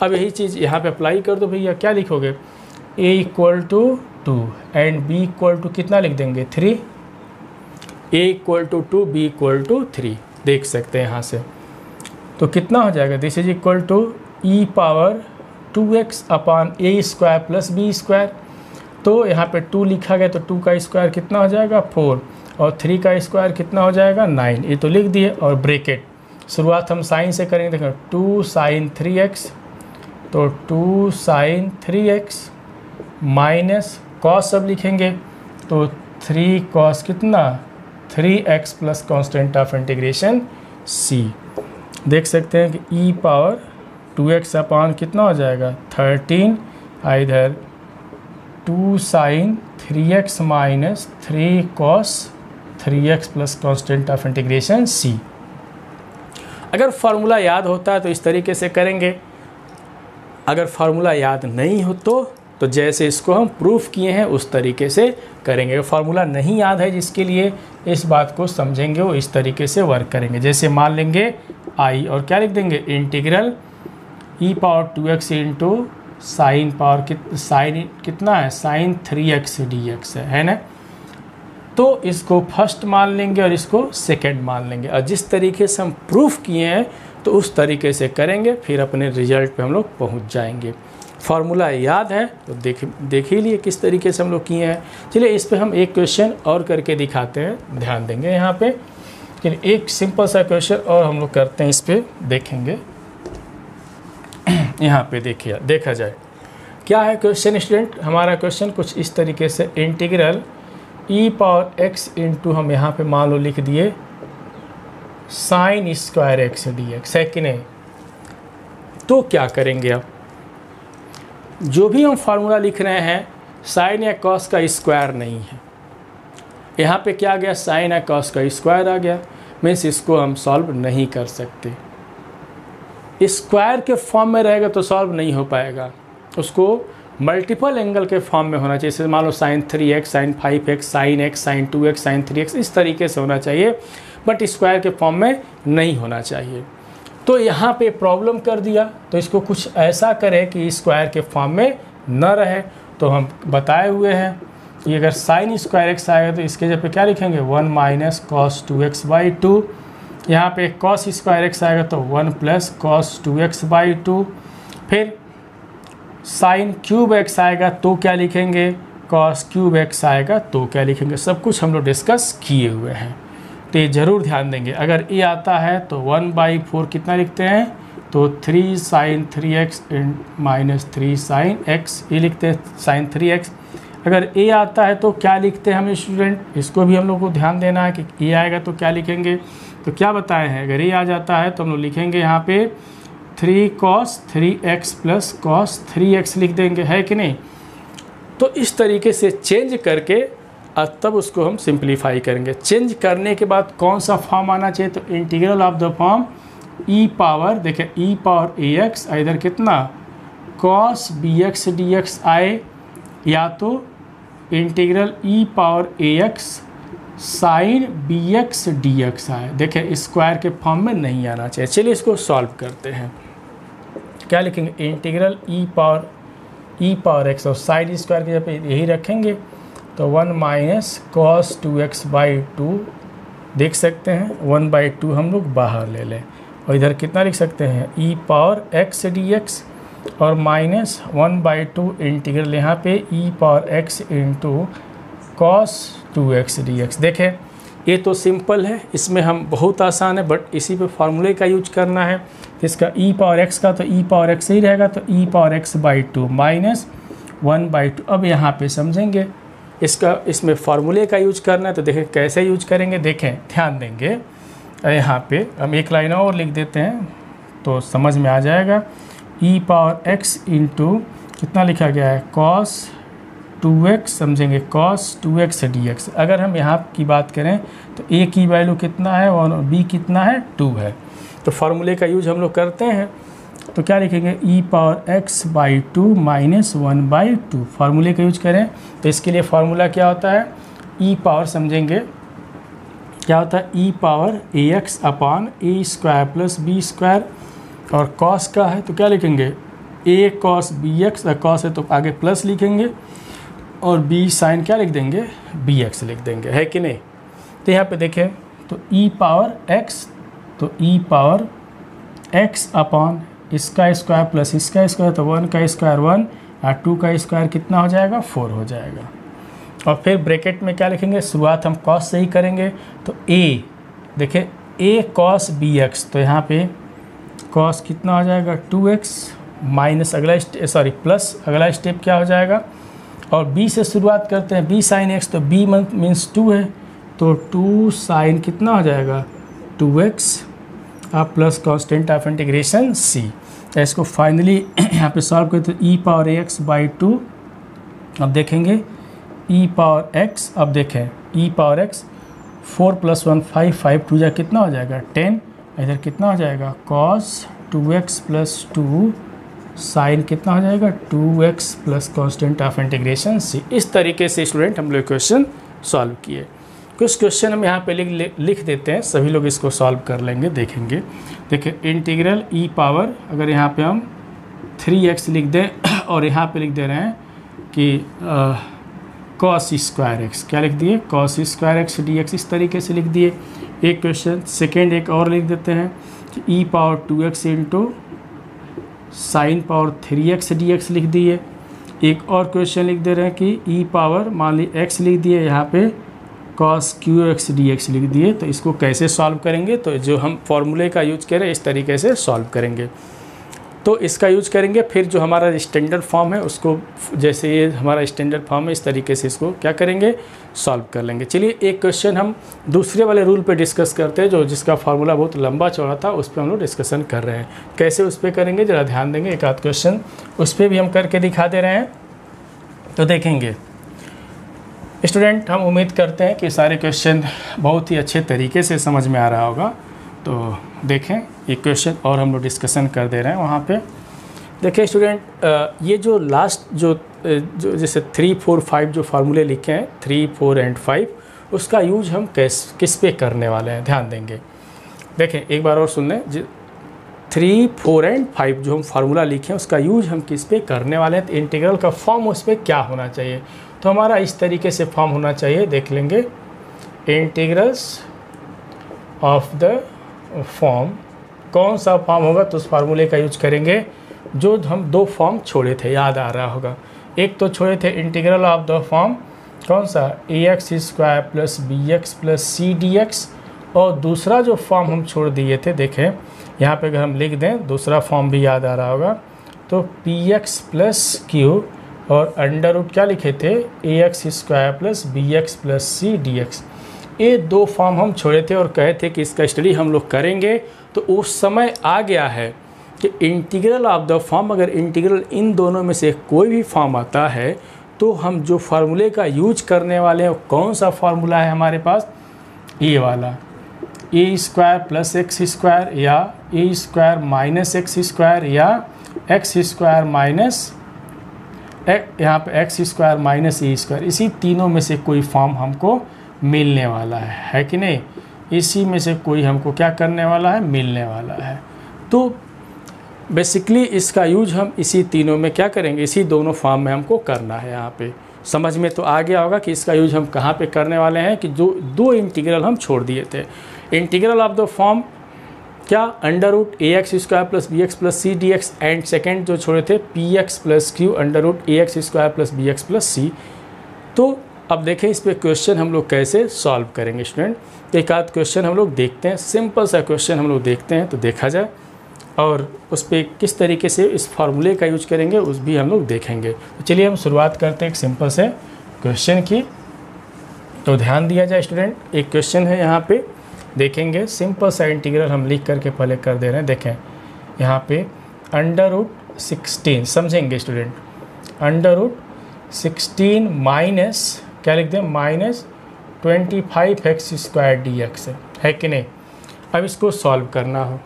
अब यही चीज़ यहाँ पे अप्लाई कर दो भैया, क्या लिखोगे, a इक्वल टू 2 एंड b इक्वल टू कितना लिख देंगे 3, a equal to 2 b equal to 3, देख सकते हैं यहाँ से। तो कितना हो जाएगा, this is equal to e power 2x upon a square plus b square. तो यहाँ पे 2 लिखा गया तो 2 का स्क्वायर कितना हो जाएगा 4, और 3 का स्क्वायर कितना हो जाएगा 9, ये तो लिख दिए। और ब्रैकेट शुरुआत हम साइन से करेंगे, देखो 2 साइन 3x, तो 2 साइन 3x माइनस कॉस अब लिखेंगे तो 3 कॉस कितना 3x plus constant of integration c। देख सकते हैं कि e पावर 2x अपॉन कितना हो जाएगा 13, इधर 2 sine 3x minus 3 cos 3x plus constant of integration c। अगर फार्मूला याद होता है तो इस तरीके से करेंगे, अगर फार्मूला याद नहीं हो तो जैसे इसको हम प्रूफ किए हैं उस तरीके से करेंगे। फार्मूला नहीं याद है जिसके लिए इस बात को समझेंगे वो इस तरीके से वर्क करेंगे। जैसे मान लेंगे आई और क्या लिख देंगे integral e power 2x into sine power sine कितना है साइन 3x dx है ना। तो इसको फर्स्ट मान लेंगे और इसको सेकंड मान लेंगे, और जिस तरीके से हम प्रूफ किए हैं तो उस तरीके से करेंगे, फिर अपने रिजल्ट पे हम लोग पहुंच जाएंगे। फार्मूला याद है तो देख ही लिए किस तरीके से हम लोग किए हैं। चलिए इस पे हम एक क्वेश्चन और करके दिखाते हैं, ध्यान देंगे यहाँ पे। चलिए एक सिंपल सा क्वेश्चन और हम लोग करते हैं, इस पर देखेंगे। यहाँ पे देखिए देखा जाए क्या है क्वेश्चन स्टूडेंट। हमारा क्वेश्चन कुछ इस तरीके से integral e power x into हम यहाँ पे मान लो लिख दिए साइन स्क्वायर x dx है कि नहीं। तो क्या करेंगे, अब जो भी हम फार्मूला लिख रहे हैं साइन या कॉस का स्क्वायर नहीं है, यहाँ पे क्या आ गया साइन या कॉस का स्क्वायर आ गया, मीन्स इसको हम सॉल्व नहीं कर सकते। स्क्वायर के फॉर्म में रहेगा तो सॉल्व नहीं हो पाएगा, उसको मल्टीपल एंगल के फॉर्म में होना चाहिए। जैसे मान लो sine 3x sine 5x sine x sine 2x sine 3x, इस तरीके से होना चाहिए, बट स्क्वायर के फॉर्म में नहीं होना चाहिए। तो यहाँ पे प्रॉब्लम कर दिया, तो इसको कुछ ऐसा करें कि स्क्वायर के फॉर्म में न रहे। तो हम बताए हुए हैं कि अगर साइन स्क्वायर x आएगा तो इसके जगह पे क्या लिखेंगे 1 माइनस कॉस 2x/2। यहाँ पे कॉस स्क्वायर x आएगा तो 1 प्लस कॉस 2x/2। फिर साइन क्यूब x आएगा तो क्या लिखेंगे कॉस क्यूब x आएगा तो क्या लिखेंगे। सब कुछ हम लोग डिस्कस किए हुए हैं, तो ये ज़रूर ध्यान देंगे। अगर ए आता है तो 1/4 कितना लिखते हैं तो 3 sign 3x minus 3 sign x, ये लिखते हैं साइन 3x। अगर ए आता है तो क्या लिखते हैं हम स्टूडेंट, इसको भी हम लोग को ध्यान देना है कि ए आएगा तो क्या लिखेंगे। तो क्या बताए हैं, अगर ए आ जाता है तो हम लोग लिखेंगे यहाँ पे 3 cos 3x plus cos 3x लिख देंगे, है कि नहीं। तो इस तरीके से चेंज करके तब उसको हम सिंप्लीफाई करेंगे। चेंज करने के बाद कौन सा फॉर्म आना चाहिए, तो integral of the form e power, देखिए e पावर ax इधर कितना cos bx dx आए, या तो integral e power ax sine bx dx आए। देखिए स्क्वायर के फॉर्म में नहीं आना चाहिए। चलिए इसको सॉल्व करते हैं। क्या लिखेंगे इंटीग्रल e पावर x और साइन स्क्वायर की जगह पे यही रखेंगे, तो 1 माइनस कॉस 2x/2 देख सकते हैं, 1/2 हम लोग बाहर ले लें, और इधर कितना लिख सकते हैं e पावर x dx, और माइनस 1/2 इंटीग्रल यहाँ पे e power x into cos 2x dx। देखें ये तो सिंपल है, इसमें हम बहुत आसान है, बट इसी पे फार्मूले का यूज करना है। इसका e पावर x का तो e पावर x ही रहेगा, तो e पावर x/2 माइनस 1/2। अब यहाँ पे समझेंगे इसमें फार्मूले का यूज करना है, तो देखें कैसे यूज करेंगे, देखें ध्यान देंगे। यहाँ पे हम एक लाइन और लिख देते हैं तो समझ में आ जाएगा। e पावर x इंटू कितना लिखा गया है कॉस 2x समझेंगे cos 2x dx। अगर हम यहाँ की बात करें तो a की वैल्यू कितना है और b कितना है 2 है। तो फार्मूले का यूज हम लोग करते हैं, तो क्या लिखेंगे e⁻x/2 - 1/2। फार्मूले का यूज करें तो इसके लिए फार्मूला क्या होता है, e पावर समझेंगे क्या होता है e⁻ax अपॉन a² + b²। और cos का है तो क्या लिखेंगे a cos bx, cos है तो आगे प्लस लिखेंगे और b साइन क्या लिख देंगे bx लिख देंगे, है कि नहीं। तो यहाँ पे देखें तो e⁻x, तो e⁻x अपॉन इसका स्क्वायर प्लस इसका स्क्वायर, तो 1 का स्क्वायर 1 और 2 का स्क्वायर कितना हो जाएगा 4 हो जाएगा। और फिर ब्रैकेट में क्या लिखेंगे, शुरुआत हम cos से ही करेंगे, तो a देखिए a cos bx, तो यहाँ पे cos कितना हो जाएगा 2x माइनस प्लस अगला स्टेप क्या हो जाएगा, और b से शुरुआत करते हैं, b sin x, तो b मीन्स 2 है, तो 2 sin कितना हो जाएगा 2x आप plus constant of integration c। इसको फाइनली यहाँ पे सॉल्व करें तो e⁻x/2, अब देखेंगे e⁻x, अब देखें e⁻x 4 + 1 5, 5 2 जा कितना हो जाएगा 10, इधर कितना हो जाएगा cos 2x + 2 साइन कितना हो जाएगा 2x plus constant of integration c। इस तरीके से स्टूडेंट हम लोग क्वेश्चन सॉल्व किए। कुछ क्वेश्चन हम यहाँ पे लिख देते हैं, सभी लोग इसको सॉल्व कर लेंगे, देखेंगे। देखिए इंटीग्रल e पावर, अगर यहाँ पे हम 3x लिख दें और यहाँ पे लिख दे रहे हैं कि cos² x, क्या लिख दिए cos² x dx, इस तरीके से लिख दिए एक क्वेश्चन। सेकेंड एक और लिख देते हैं कि e⁻2x into sin power 3x dx लिख दिए। एक और क्वेश्चन लिख दे रहे हैं कि e पावर मान ली x लिख दिए, यहाँ पे cos qx dx लिख दिए। तो इसको कैसे सॉल्व करेंगे, तो जो हम फॉर्मूले का यूज करें इस तरीके से सॉल्व करेंगे। तो इसका यूज करेंगे, फिर जो हमारा स्टैंडर्ड फॉर्म है उसको, जैसे ये हमारा स्टैंडर्ड फॉर्म है इस तरीके से इसको क्या करेंगे सॉल्व कर लेंगे। चलिए एक क्वेश्चन हम दूसरे वाले रूल पे डिस्कस करते हैं, जो जिसका फार्मूला बहुत लंबा चौड़ा था, उस पर हम लोग डिस्कशन कर रहे हैं। कैसे उस पर करेंगे ज़रा ध्यान देंगे, एक आध क्वेश्चन उस पर भी हम करके दिखा दे रहे हैं, तो देखेंगे। स्टूडेंट हम उम्मीद करते हैं कि सारे क्वेश्चन बहुत ही अच्छे तरीके से समझ में आ रहा होगा। तो देखें एक क्वेश्चन और हम लोग डिस्कशन कर दे रहे हैं वहाँ पे। देखिए स्टूडेंट, ये जो लास्ट जो जैसे 3 4 5 जो फार्मूले लिखे हैं 3 4 एंड 5, उसका यूज हम किस पे करने वाले हैं, ध्यान देंगे। देखें एक बार और सुन लें, 3 4 एंड 5 जो हम फार्मूला लिखे हैं उसका यूज हम किस पे करने वाले हैं, तो इंटीग्रल का फॉर्म उस पर क्या होना चाहिए। तो हमारा इस तरीके से फॉर्म होना चाहिए, देख लेंगे। इंटीग्रल्स ऑफ द फॉर्म, कौन सा फॉर्म होगा, तो उस फार्मूले का यूज करेंगे जो हम 2 फॉर्म छोड़े थे, याद आ रहा होगा। एक तो छोड़े थे इंटीग्रल ऑफ द फॉर्म कौन सा ax² + bx + c dx, और दूसरा जो फॉर्म हम छोड़ दिए थे, देखें यहाँ पे अगर हम लिख दें दूसरा फॉर्म भी याद आ रहा होगा, तो px + q और अंडर रूट क्या लिखे थे ax² + bx + c dx। ये 2 फॉर्म हम छोड़े थे और कहे थे कि इसका स्टडी हम लोग करेंगे। तो उस समय आ गया है कि इंटीग्रल ऑफ द फॉर्म, अगर इंटीग्रल इन दोनों में से कोई भी फॉर्म आता है तो हम जो फार्मूले का यूज करने वाले हैं कौन सा फार्मूला है हमारे पास, ये वाला a² + x² या a² - x² या x² यहाँ पे x² - a², इसी तीनों में से कोई फॉर्म हमको मिलने वाला है कि नहीं, इसी में से कोई हमको क्या करने वाला है, मिलने वाला है। तो बेसिकली इसका यूज हम इसी तीनों में क्या करेंगे, इसी दोनों फॉर्म में हमको करना है। यहाँ पे समझ में तो आ गया होगा कि इसका यूज हम कहाँ पे करने वाले हैं, कि जो 2 इंटीग्रल हम छोड़ दिए थे। इंटीग्रल ऑफ द फॉर्म क्या, under root ax² + bx + c dx, and second जो छोड़े थे px + q under root ax² + bx + c। तो अब देखें इस पे क्वेश्चन हम लोग कैसे सॉल्व करेंगे स्टूडेंट। तो एक आध क्वेश्चन हम लोग देखते हैं, सिंपल सा क्वेश्चन हम लोग देखते हैं, तो देखा जाए, और उस पर किस तरीके से इस फार्मूले का यूज करेंगे उस भी हम लोग देखेंगे। तो चलिए हम शुरुआत करते हैं एक सिंपल से क्वेश्चन की। तो ध्यान दिया जाए स्टूडेंट, एक क्वेश्चन है यहाँ पे, देखेंगे सिंपल सा इंटीग्रल हम लिख करके पहले कर दे रहे हैं। देखें यहाँ पे अंडर रूट 16, समझेंगे स्टूडेंट, अंडर रूट 16 माइनस क्या लिख दें, माइनस 25x² dx है कि नहीं। अब इसको सॉल्व करना हो,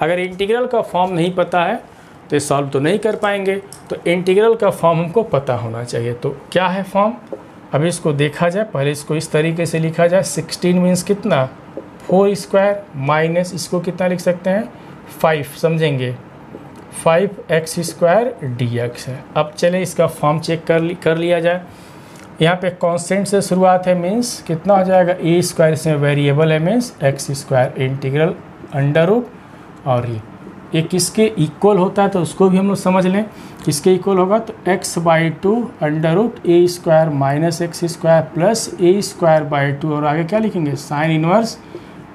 अगर इंटीग्रल का फॉर्म नहीं पता है तो सॉल्व तो नहीं कर पाएंगे, तो इंटीग्रल का फॉर्म हमको पता होना चाहिए। तो क्या है फॉर्म, अब इसको देखा जाए, पहले इसको इस तरीके से लिखा जाए। 16 मीन्स कितना, 4² माइनस इसको कितना लिख सकते हैं, 5, समझेंगे 5x² dx है। अब चले इसका फॉर्म चेक कर लिया जाए। यहाँ पे कांस्टेंट से शुरुआत है, मीन्स कितना हो जाएगा, a² इसमें वेरिएबल है, means x² integral under root, और ये किसके इक्वल होता है तो उसको भी हम लोग समझ लें, किसके इक्वल होगा, तो x/2 under root a² minus x² plus a²/2, और आगे क्या लिखेंगे, sine inverse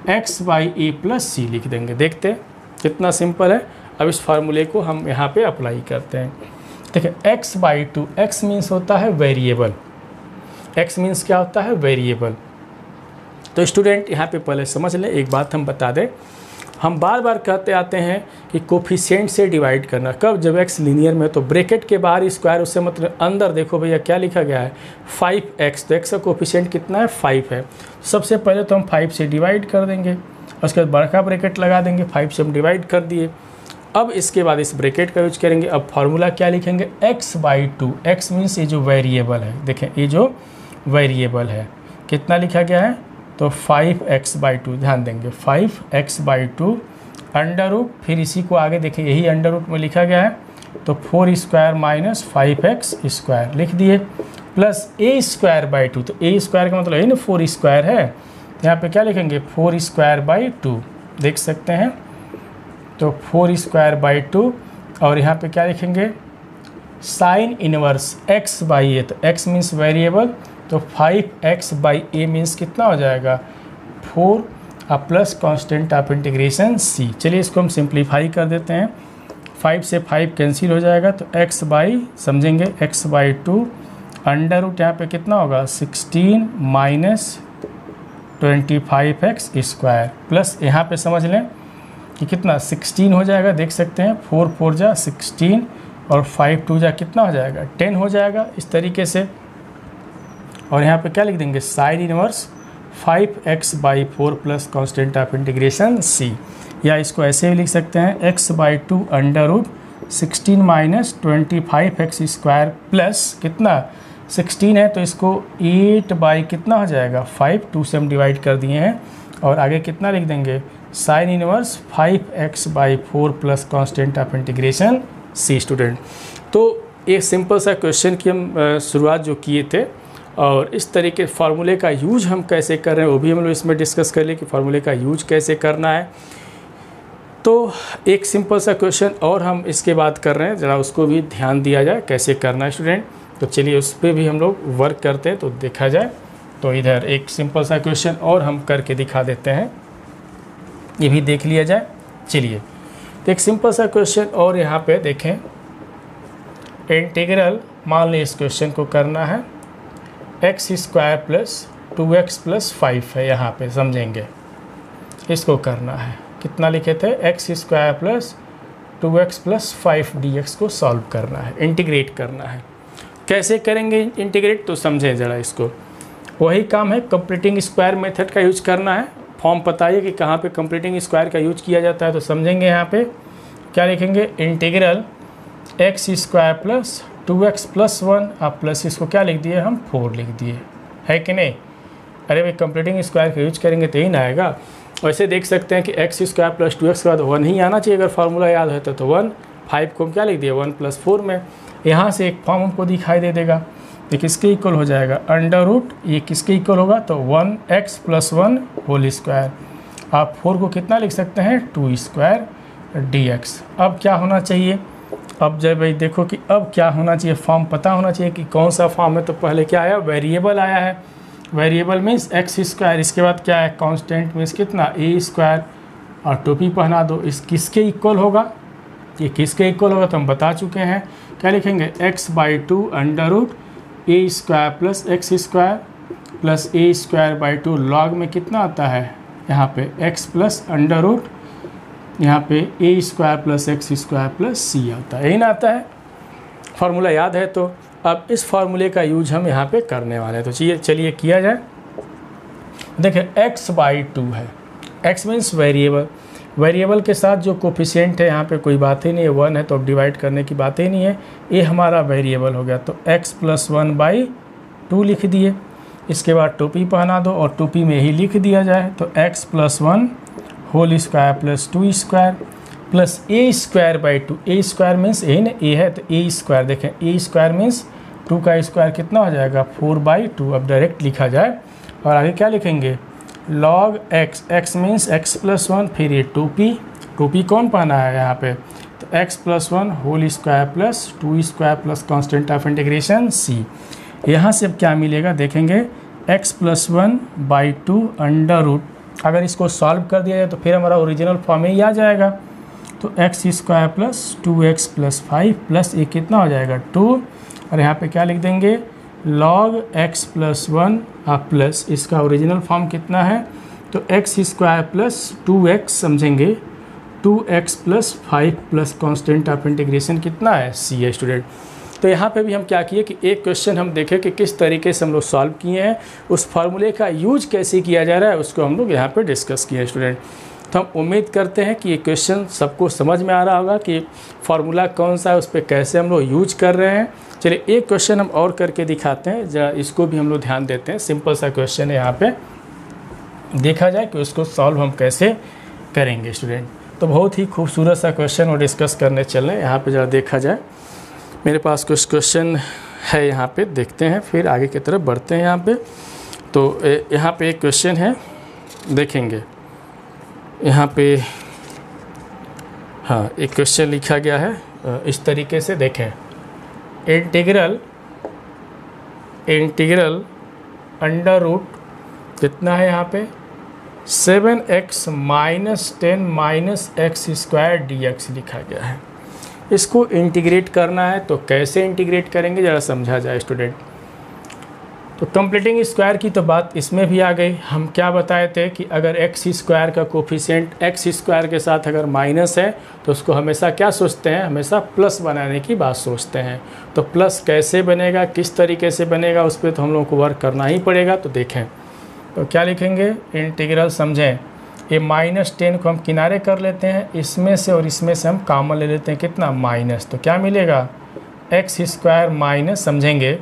x/a plus c लिख देंगे। देखते हैं कितना सिंपल है। अब इस फार्मूले को हम यहाँ पे अप्लाई करते हैं। देखिए x/2, x मीन्स होता है वेरिएबल, x मीन्स क्या होता है, वेरिएबल। तो स्टूडेंट यहाँ पे पहले समझ लें, एक बात हम बता दें, हम बार बार कहते आते हैं कि कोफिशिएंट से डिवाइड करना, कब, जब x लीनियर में, तो ब्रैकेट के बाहर स्क्वायर, उससे मतलब अंदर देखो भैया क्या लिखा गया है, 5x, तो x का कोफिशिएंट कितना है, 5 है। सबसे पहले तो हम 5 से डिवाइड कर देंगे, उसके बाद बड़का ब्रैकेट लगा देंगे, 5 से हम डिवाइड कर दिए। अब इसके बाद इस ब्रैकेट का यूज करेंगे। अब फार्मूला क्या लिखेंगे, x/2, x मीन्स ये जो वेरिएबल है, देखें ये जो वेरिएबल है कितना लिखा गया है, तो 5x/2, ध्यान देंगे 5x/2 अंडर रूट, फिर इसी को आगे देखिए यही अंडर रूट में लिखा गया है, तो 4² माइनस 5x² लिख दिए, प्लस a²/2, तो a² का मतलब है ना 4² है, यहाँ पे क्या लिखेंगे 4²/2, देख सकते हैं, तो 4²/2, और यहाँ पे क्या लिखेंगे, साइन इनवर्स x/a, तो x मीन्स वेरिएबल, तो 5x/a मीन्स कितना हो जाएगा, 4 plus constant of integration c। चलिए इसको हम सिंप्लीफाई कर देते हैं, 5 से 5 कैंसिल हो जाएगा, तो समझेंगे x/2 अंडर रूट, यहाँ पे कितना होगा 16 माइनस 25x² प्लस यहाँ पे समझ लें कि कितना 16 हो जाएगा, देख सकते हैं 4 4 जा 16 और 5 2 जा कितना हो जाएगा 10 हो जाएगा, इस तरीके से। और यहाँ पे क्या लिख देंगे, sine inverse 5x/4 plus constant of integration c, या इसको ऐसे भी लिख सकते हैं x/2 under root 16 minus 25x² plus कितना 16 है, तो इसको 8 कितना हो जाएगा 5, 2 से हम डिवाइड कर दिए हैं, और आगे कितना लिख देंगे, sine inverse 5x/4 plus constant of integration c। Student, तो एक सिंपल सा क्वेश्चन की हम शुरुआत जो किए थे, और इस तरीके फार्मूले का यूज हम कैसे कर रहे हैं वो भी हम लोग इसमें डिस्कस कर लिए कि फार्मूले का यूज कैसे करना है। तो एक सिंपल सा क्वेश्चन और हम इसके बाद कर रहे हैं, ज़रा उसको भी ध्यान दिया जाए कैसे करना है स्टूडेंट। तो चलिए उस पर भी हम लोग वर्क करते हैं, तो देखा जाए। तो इधर एक सिंपल सा क्वेश्चन और हम करके दिखा देते हैं, ये भी देख लिया जाए। चलिए तो एक सिंपल सा क्वेश्चन और यहाँ पे देखें, इंटीग्रल मान ली इस क्वेश्चन को करना है x² प्लस 2x प्लस 5 है, यहाँ पे समझेंगे इसको करना है, कितना लिखे थे x² plus 2x plus 5 dx को सॉल्व करना है, इंटीग्रेट करना है। कैसे करेंगे इंटीग्रेट, तो समझें ज़रा इसको, वही काम है, कंप्लीटिंग स्क्वायर मेथड का यूज करना है। फॉर्म बताइए कि कहाँ पे कंप्लीटिंग स्क्वायर का यूज किया जाता है, तो समझेंगे यहाँ पे क्या लिखेंगे, integral x² plus 2x plus 1, आप प्लस इसको क्या लिख दिए हम 4 लिख दिए, है कि नहीं। अरे भाई कंप्लीटिंग स्क्वायर का यूज करेंगे तो ही ना आएगा। वैसे देख सकते हैं कि x² प्लस 2x के बाद 1 ही आना चाहिए, अगर फार्मूला याद है तो 1, 5 को हम क्या लिख दिए 1 प्लस 4 में। यहाँ से एक फॉर्म हमको दिखाई दे देगा, ये किसके इक्वल हो जाएगा, अंडर रूट, ये किसके इक्वल होगा, तो 1x प्लस 1 होल स्क्वायर। आप 4 को कितना लिख सकते हैं 2² dx। अब क्या होना चाहिए, अब जब भाई देखो कि अब क्या होना चाहिए, फॉर्म पता होना चाहिए कि कौन सा फॉर्म है। तो पहले क्या आया, वेरिएबल आया है, वेरिएबल मीन्स x², इसके बाद क्या है कांस्टेंट मीन्स कितना a², और टोपी पहना दो, इस किसके इक्वल होगा, ये किसके इक्वल होगा तो हम बता चुके हैं, क्या लिखेंगे x/2 under root a² plus x² plus a²/2 log में कितना आता है यहाँ पे x प्लस अंडर रूट, यहाँ पे a² plus x² plus c आता है, यही ना आता है। फार्मूला याद है तो अब इस फार्मूले का यूज हम यहाँ पे करने वाले हैं, तो चलिए किया जाए। देखिए x/2 है, x मीन्स वेरिएबल, वेरिएबल के साथ जो कोफिशिएंट है यहाँ पे कोई बात ही नहीं है, 1 है तो अब डिवाइड करने की बात ही नहीं है, ये हमारा वेरिएबल हो गया। तो x + 1/2 लिख दिए, इसके बाद 2p पहना दो और 2p में ही लिख दिया जाए, तो x + 1 whole square plus 2 square plus a²/2, a² means यही ना a है तो a², देखें a² मीन्स 2 का स्क्वायर कितना हो जाएगा 4/2। अब डायरेक्ट लिखा जाए और आगे क्या लिखेंगे log x, x means x + 1, फिर ये 2p कौन पाना है यहाँ पे, तो x + 1 whole square plus 2 square plus constant of integration c। यहाँ से अब क्या मिलेगा देखेंगे x + 1/2 अंडर रूट, अगर इसको सॉल्व कर दिया जाए तो फिर हमारा ओरिजिनल फॉर्म में ही आ जाएगा, तो x² प्लस 2x + 5 प्लस ये कितना हो जाएगा 2, और यहाँ पे क्या लिख देंगे log x + 1 प्लस इसका ओरिजिनल फॉर्म कितना है, तो x² प्लस 2x समझेंगे 2x + 5 plus constant of integration कितना है c है स्टूडेंट। तो यहाँ पे भी हम क्या किए कि एक क्वेश्चन हम देखें कि किस तरीके से हम लोग सॉल्व किए हैं, उस फार्मूले का यूज कैसे किया जा रहा है उसको हम लोग यहाँ पे डिस्कस किए हैं स्टूडेंट। तो हम उम्मीद करते हैं कि ये क्वेश्चन सबको समझ में आ रहा होगा कि फार्मूला कौन सा है, उस पर कैसे हम लोग यूज कर रहे हैं। चलिए एक क्वेश्चन हम और करके दिखाते हैं, जरा इसको भी हम लोग ध्यान देते हैं। सिंपल सा क्वेश्चन है, यहाँ पे देखा जाए कि उसको सॉल्व हम कैसे करेंगे स्टूडेंट। तो बहुत ही खूबसूरत सा क्वेश्चन और डिस्कस करने चल रहे हैं। यहाँ पे ज़रा देखा जाए, मेरे पास कुछ क्वेश्चन है यहाँ पे, देखते हैं फिर आगे की तरफ बढ़ते हैं। यहाँ पे तो यहाँ पे एक क्वेश्चन है, देखेंगे यहाँ पे, हाँ एक क्वेश्चन लिखा गया है इस तरीके से, देखें इंटीग्रल अंडर रूट कितना है यहाँ पे 7x - 10 - x² dx लिखा गया है। इसको इंटीग्रेट करना है, तो कैसे इंटीग्रेट करेंगे ज़रा समझा जाए स्टूडेंट। तो कंप्लीटिंग स्क्वायर की तो बात इसमें भी आ गई। हम क्या बताए थे कि अगर x² का कोफिशिएंट x² के साथ अगर माइनस है तो उसको हमेशा क्या सोचते हैं, हमेशा प्लस बनाने की बात सोचते हैं। तो प्लस कैसे बनेगा, किस तरीके से बनेगा, उस पर तो हम लोगों को वर्क करना ही पड़ेगा। तो देखें तो क्या लिखेंगे, इंटीग्रल समझें, ये -10 को हम किनारे कर लेते हैं, इसमें से और इसमें से हम कॉमन ले लेते हैं कितना माइनस, तो क्या मिलेगा x² माइनस, समझेंगे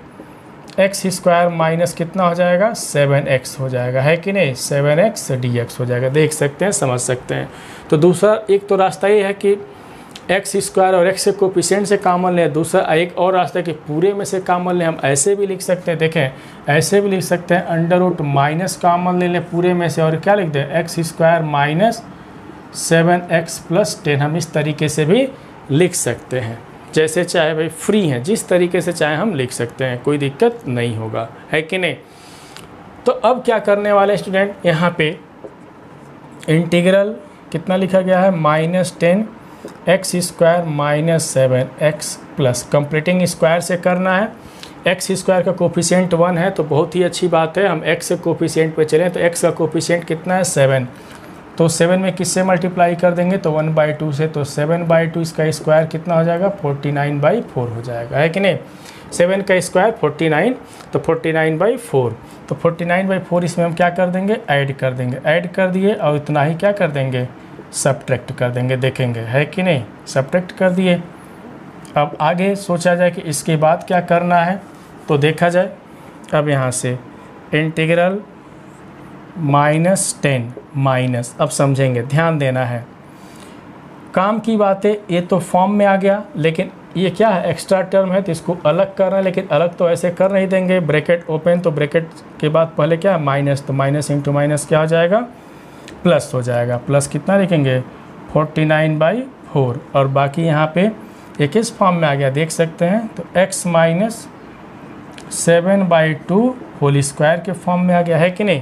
x² माइनस कितना हो जाएगा 7x हो जाएगा, है कि नहीं, 7x dx हो जाएगा। देख सकते हैं, समझ सकते हैं। तो दूसरा एक तो रास्ता ये है कि x² और x के कोफिशिएंट से कॉमन लें, दूसरा एक और रास्ता है कि पूरे में से कॉमन लें। हम ऐसे भी लिख सकते हैं, देखें ऐसे भी लिख सकते हैं, अंडर रूट माइनस कॉमन ले लें पूरे में से, और क्या लिख दें x² माइनस 7x + 10, हम इस तरीके से भी लिख सकते हैं। जैसे चाहे भाई फ्री हैं, जिस तरीके से चाहे हम लिख सकते हैं, कोई दिक्कत नहीं होगा, है कि नहीं। तो अब क्या करने वाले स्टूडेंट, यहाँ पे इंटीग्रल कितना लिखा गया है -10 x² - 7x plus completing square से करना है। x² का कोफिशिएंट 1 है तो बहुत ही अच्छी बात है, हम x के कोफिशिएंट पे चलें। तो x का कोफिशिएंट कितना है 7, तो 7 में किससे मल्टीप्लाई कर देंगे, तो 1/2 से, तो 7/2 इसका स्क्वायर कितना हो जाएगा 49/4 हो जाएगा, है कि नहीं। 7 का स्क्वायर 49, तो 49/4, तो 49/4 इसमें हम क्या कर देंगे, ऐड कर देंगे, ऐड कर दिए और इतना ही क्या कर देंगे सब्ट्रैक्ट कर देंगे, देखेंगे है कि नहीं, सब्ट्रैक्ट कर दिए। अब आगे सोचा जाए कि इसके बाद क्या करना है, तो देखा जाए अब यहाँ से इंटीग्रल -10 माइनस, अब समझेंगे, ध्यान देना है, काम की बात है। ये तो फॉर्म में आ गया, लेकिन ये क्या है एक्स्ट्रा टर्म है तो इसको अलग करना है, लेकिन अलग तो ऐसे कर नहीं देंगे, ब्रैकेट ओपन, तो ब्रैकेट के बाद पहले क्या माइनस, तो माइनस इंटू माइनस क्या हो जाएगा प्लस हो जाएगा, प्लस कितना लिखेंगे 49/4, और बाकी यहाँ पे ये किस फॉर्म में आ गया देख सकते हैं, तो x - 7/2 होल स्क्वायर के फॉर्म में आ गया, है कि नहीं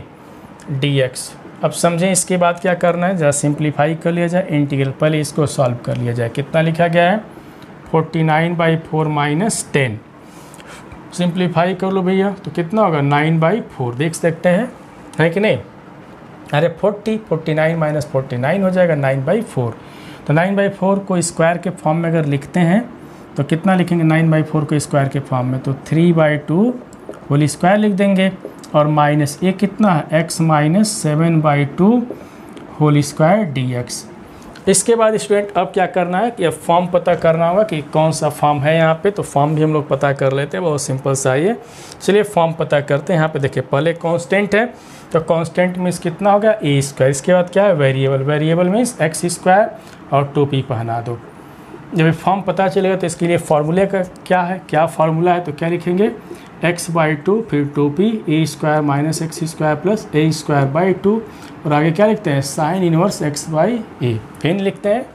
dx। अब समझें इसके बाद क्या करना है, जरा सिंप्लीफाई कर लिया जाए इंटीग्रल, पहले इसको सॉल्व कर लिया जाए। कितना लिखा गया है 49/4 - 10, सिंप्लीफाई कर लो भैया, तो कितना होगा 9/4, देख सकते हैं, है कि नहीं। अरे 49 - 49 हो जाएगा 9/4, तो 9/4 को स्क्वायर के फॉर्म में अगर लिखते हैं तो कितना लिखेंगे 9/4 को स्क्वायर के फॉर्म में, तो 3/2 होल स्क्वायर लिख देंगे और माइनस ये कितना है x minus 7/2 whole square dx। इसके बाद स्टूडेंट अब क्या करना है कि अब फॉर्म पता करना होगा कि कौन सा फॉर्म है यहाँ पे, तो फॉर्म भी हम लोग पता कर लेते हैं, बहुत सिंपल सा है। चलिए फॉर्म पता करते हैं। यहाँ पे देखिए पहले कांस्टेंट है, तो कांस्टेंट मीन्स कितना हो गया a स्क्वायर, इसके बाद क्या है variable, variable means x square और टोपी पहना दो। जब फॉर्म पता चलेगा तो इसके लिए फार्मूले का क्या है, क्या फार्मूला है, तो क्या लिखेंगे x/2 फिर टोपी a square minus x square plus a square by 2 और आगे क्या लिखते हैं साइन इनवर्स x/a फिर लिखते हैं।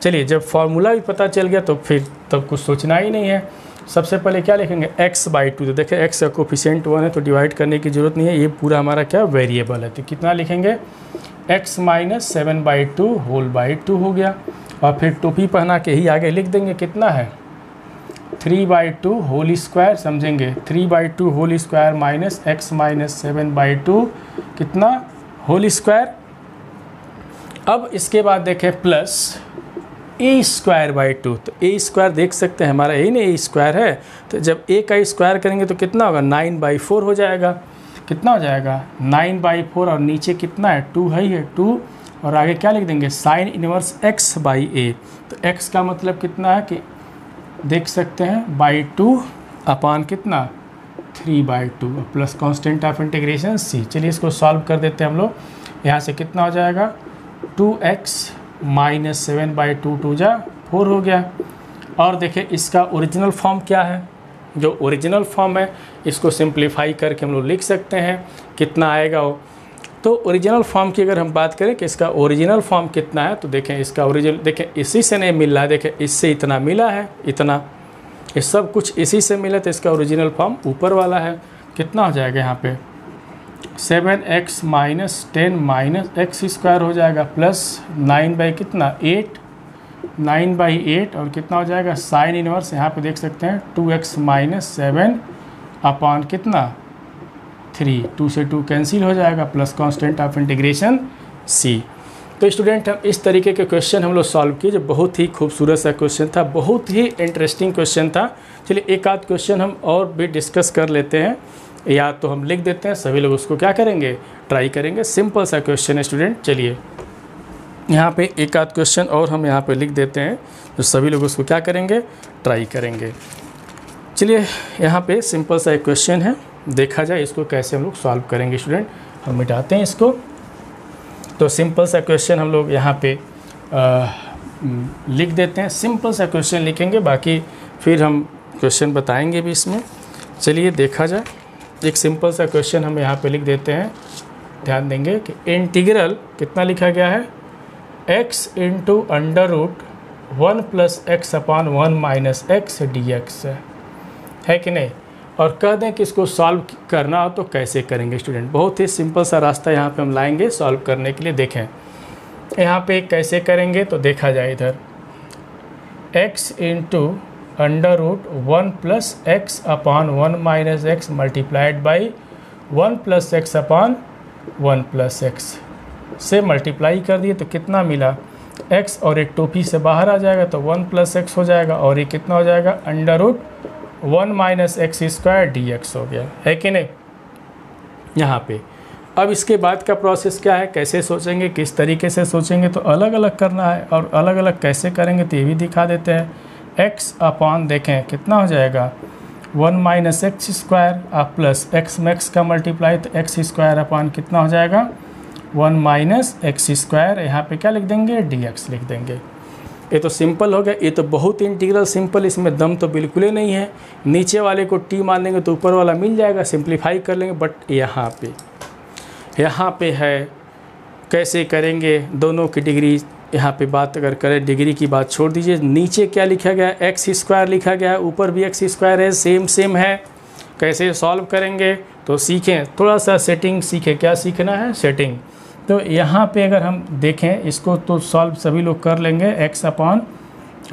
चलिए जब फार्मूला भी पता चल गया तो फिर तब कुछ सोचना ही नहीं है। सबसे पहले क्या लिखेंगे x/2, तो देखिए x का कोफिशिएंट 1 है तो डिवाइड करने की ज़रूरत नहीं है, ये पूरा हमारा क्या वेरिएबल है, तो कितना लिखेंगे x माइनस 7/2 होल बाई 2 हो गया और फिर टोपी पहना के ही आगे लिख देंगे कितना है 3/2 होल स्क्वायर, समझेंगे 3/2 whole square minus x minus 7/2 कितना होल स्क्वायर। अब इसके बाद देखें प्लस a स्क्वायर बाई 2, तो a स्क्वायर देख सकते हैं हमारा यही ना a स्क्वायर है, तो जब a का स्क्वायर करेंगे तो कितना होगा 9/4 हो जाएगा, कितना हो जाएगा 9/4 और नीचे कितना है 2 है ही है 2 और आगे क्या लिख देंगे साइन इनवर्स x/a, तो x का मतलब कितना है कि देख सकते हैं बाई 2 अपान कितना 3/2 plus constant of integration c। चलिए इसको सॉल्व कर देते हैं हम लोग। यहाँ से कितना हो जाएगा 2x माइनस 7/2 2 जा 4 हो गया। और देखिए इसका ओरिजिनल फॉर्म क्या है, जो ओरिजिनल फॉर्म है इसको सिंप्लीफाई करके हम लोग लिख सकते हैं कितना आएगा वो। तो ओरिजिनल फॉर्म की अगर हम बात करें कि इसका ओरिजिनल फॉर्म कितना है, तो देखें इसका ओरिजिनल देखें इसी से नहीं मिल रहा है, देखें इससे इतना मिला है, इतना ये सब कुछ इसी से मिला, तो इसका ओरिजिनल फॉर्म ऊपर वाला है। कितना हो जाएगा यहाँ पे 7x minus 10 minus x square हो जाएगा प्लस 9 कितना 8 9/8 और कितना हो जाएगा साइन इनवर्स यहाँ पे देख सकते हैं 2x माइनस 7 अपान कितना 3, 2 से 2 कैंसिल हो जाएगा plus constant of integration c। तो स्टूडेंट हम इस तरीके के क्वेश्चन हम लोग सॉल्व किए, जो बहुत ही खूबसूरत सा क्वेश्चन था, बहुत ही इंटरेस्टिंग क्वेश्चन था। चलिए एक आध क्वेश्चन हम और भी डिस्कस कर लेते हैं, या तो हम लिख देते हैं, सभी लोग उसको क्या करेंगे ट्राई करेंगे। सिंपल सा क्वेश्चन है स्टूडेंट, चलिए यहाँ पे एक आध क्वेश्चन और हम यहाँ पे लिख देते हैं, तो सभी लोग उसको क्या करेंगे ट्राई करेंगे। चलिए यहाँ पे सिंपल सा एक क्वेश्चन है, देखा जाए इसको कैसे हम लोग सॉल्व करेंगे। स्टूडेंट हम मिटाते हैं इसको। तो सिंपल सा क्वेश्चन हम लोग यहाँ पे लिख देते हैं, सिंपल सा क्वेश्चन लिखेंगे, बाकी फिर हम क्वेश्चन बताएंगे भी इसमें। चलिए देखा जाए, एक सिंपल सा क्वेश्चन हम यहाँ पे लिख देते हैं। ध्यान देंगे कि इंटीग्रल कितना लिखा गया है x into under root 1 plus x upon 1 minus x dx है कि नहीं। और कह दें कि इसको सॉल्व करना हो तो कैसे करेंगे स्टूडेंट, बहुत ही सिंपल सा रास्ता यहाँ पे हम लाएंगे सॉल्व करने के लिए। देखें यहाँ पे कैसे करेंगे, तो देखा जाए इधर x into under root 1 plus x upon 1 minus x multiplied by 1 plus x upon 1 plus x से मल्टीप्लाई कर दिए तो कितना मिला x और एक टोपी से बाहर आ जाएगा तो 1 प्लस एक्स हो जाएगा और ये कितना हो जाएगा under root 1 minus x square dx हो गया, है कि नहीं यहाँ पे। अब इसके बाद का प्रोसेस क्या है, कैसे सोचेंगे, किस तरीके से सोचेंगे, तो अलग अलग करना है और अलग अलग कैसे करेंगे तो ये भी दिखा देते हैं। x अपान देखें कितना हो जाएगा 1 माइनस एक्स स्क्वायर आप प्लस एक्स मैक्स का मल्टीप्लाई तो एक्स स्क्वायर अपान कितना हो जाएगा 1 माइनस एक्स स्क्वायर, यहाँ पे क्या लिख देंगे dx लिख देंगे। ये तो सिंपल हो गया, ये तो बहुत इंटीग्रल सिंपल, इसमें दम तो बिल्कुल ही नहीं है। नीचे वाले को t मान देंगे तो ऊपर वाला मिल जाएगा, सिंप्लीफाई कर लेंगे। बट यहाँ पे है कैसे करेंगे, दोनों की डिग्री यहाँ पे बात अगर करें, डिग्री की बात छोड़ दीजिए। नीचे क्या लिखा गया एक्स स्क्वायर लिखा गया है, ऊपर भी एक्स स्क्वायर है, सेम है। कैसे सॉल्व करेंगे तो सीखें, थोड़ा सा सेटिंग सीखें। क्या सीखना है सेटिंग। तो यहाँ पे अगर हम देखें इसको तो सॉल्व सभी लोग कर लेंगे। x upon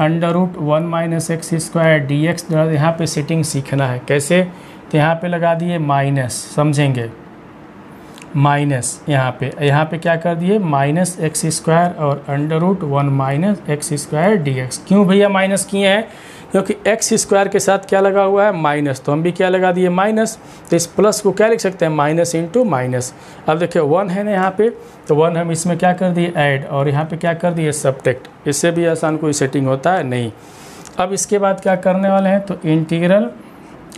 under root 1 minus x square dx, यहाँ पे सेटिंग सीखना है कैसे, तो यहाँ पे लगा दिए माइनस, समझेंगे माइनस यहाँ पे क्या कर दिए माइनस एक्स स्क्वायर और under root 1 minus x square d x. क्यों भैया माइनस किए हैं? क्योंकि एक्स स्क्वायर के साथ क्या लगा हुआ है माइनस, तो हम भी क्या लगा दिए माइनस। तो इस प्लस को क्या लिख सकते हैं माइनस इंटू माइनस। अब देखिए 1 है ना यहाँ पे, तो 1 हम इसमें क्या कर दिए ऐड, और यहाँ पे क्या कर दिए सब्ट्रैक्ट। इससे भी आसान कोई सेटिंग होता है नहीं। अब इसके बाद क्या करने वाले हैं, तो integral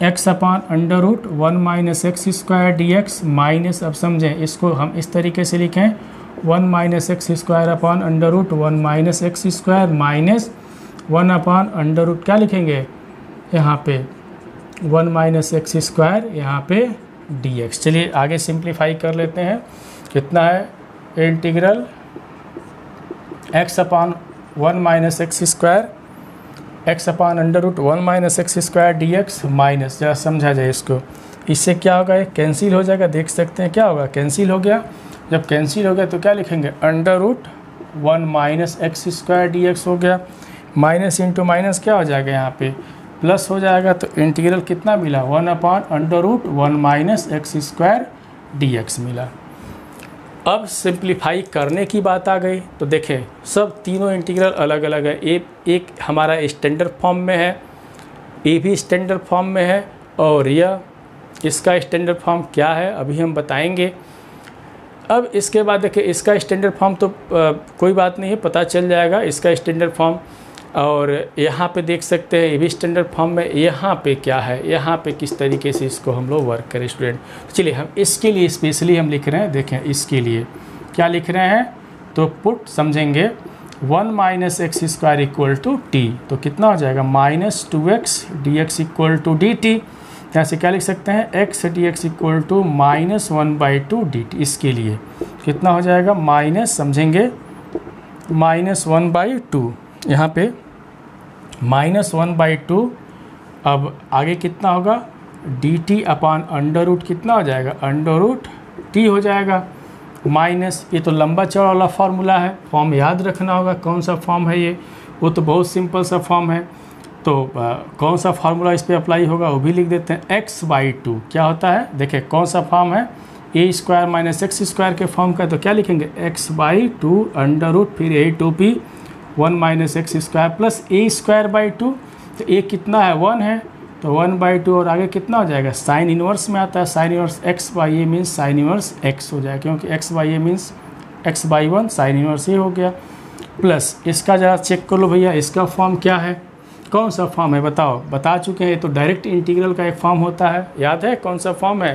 x upon under root 1 minus x square d x minus, अब समझें इसको हम इस तरीके से लिखें 1 minus x square upon under root 1 minus x square minus 1 upon under root क्या लिखेंगे यहाँ पे 1 माइनस एक्स स्क्वायर यहाँ पे डी एक्स। चलिए आगे सिंप्लीफाई कर लेते हैं। कितना है integral x upon 1 minus x square x upon under root 1 minus x square d x minus, जरा समझा जाए इसको, इससे क्या होगा ये कैंसिल हो जाएगा। देख सकते हैं क्या होगा कैंसिल हो गया। जब कैंसिल हो गया तो क्या लिखेंगे under root 1 minus x square d x हो गया, माइनस इंटू माइनस क्या हो जाएगा यहाँ पे प्लस हो जाएगा। तो इंटीग्रल कितना मिला 1 upon under root 1 minus x square d x मिला। अब सिंप्लीफाई करने की बात आ गई, तो देखें सब तीनों इंटीग्रल अलग अलग है। एक हमारा स्टैंडर्ड फॉर्म में है, ये भी स्टैंडर्ड फॉर्म में है, और यह इसका स्टैंडर्ड फॉर्म क्या है अभी हम बताएंगे। अब इसके बाद देखिए इसका स्टैंडर्ड फॉर्म तो कोई बात नहीं है, पता चल जाएगा इसका स्टैंडर्ड फॉर्म। और यहाँ पे देख सकते हैं ये भी स्टैंडर्ड फॉर्म में, यहाँ पे क्या है, यहाँ पे किस तरीके से इसको हम लोग वर्क करें स्टूडेंट। तो चलिए हम इसके लिए स्पेशली हम लिख रहे हैं, देखें इसके लिए क्या लिख रहे हैं, तो पुट समझेंगे 1 minus x square equal to T, तो कितना हो जाएगा minus 2x d x equal to d t. यहाँ से क्या लिख सकते हैं x d x equal to minus 1/2 d t. इसके लिए कितना हो जाएगा माइनस समझेंगे माइनस 1/2, यहाँ पे माइनस 1/2। अब आगे कितना होगा d t upon under root कितना हो जाएगा अंडर रूट टी हो जाएगा माइनस, ये तो लंबा चौड़ा वाला फार्मूला है, फॉर्म याद रखना होगा कौन सा फॉर्म है ये, वो तो बहुत सिंपल सा फॉर्म है। तो कौन सा फार्मूला इस पर अप्लाई होगा वो भी लिख देते हैं x/2 क्या होता है, देखिए कौन सा फॉर्म है a square minus x square के फॉर्म का, तो क्या लिखेंगे x/2 अंडर रूट फिर a2p 1 minus x square plus a square by 2, तो ए कितना है 1 है, तो 1/2 और आगे कितना हो जाएगा साइन इनवर्स में आता है, sine inverse x/a means sine inverse x हो जाएगा, क्योंकि x/a means x/1 sine inverse ए हो गया। प्लस इसका ज़रा चेक कर लो भैया इसका फॉर्म क्या है, कौन सा फॉर्म है बताओ, बता चुके हैं, तो डायरेक्ट इंटीग्रल का एक फॉर्म होता है, याद है कौन सा फॉर्म है,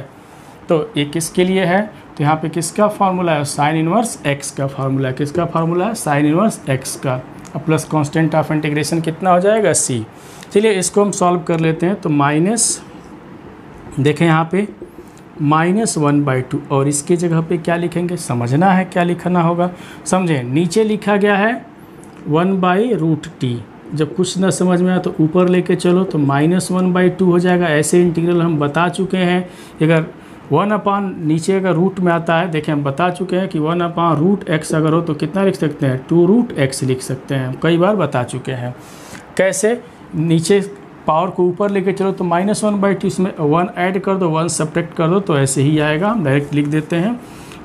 तो ये किसके लिए है, तो यहाँ पे किसका फार्मूला है साइन इनवर्स x का फार्मूला है, किसका फार्मूला है साइन इनवर्स x का, प्लस कांस्टेंट ऑफ इंटीग्रेशन कितना हो जाएगा c। चलिए इसको हम सॉल्व कर लेते हैं, तो माइनस देखें यहाँ पे माइनस 1/2 और इसकी जगह पे क्या लिखेंगे, समझना है क्या लिखना होगा, समझें नीचे लिखा गया है 1/√t, जब कुछ ना समझ में आया तो ऊपर लेके चलो, तो माइनस 1/2 हो जाएगा। ऐसे इंटीग्रल हम बता चुके हैं, अगर 1 अपान नीचे अगर रूट में आता है, देखें हम बता चुके हैं कि 1 अपान √x अगर हो तो कितना लिख सकते हैं 2√x लिख सकते हैं, हम कई बार बता चुके हैं। कैसे, नीचे पावर को ऊपर लेके चलो तो माइनस 1/2, इसमें 1 ऐड कर दो 1 सब्ट्रैक्ट कर दो, तो ऐसे ही आएगा, हम डायरेक्ट लिख देते हैं।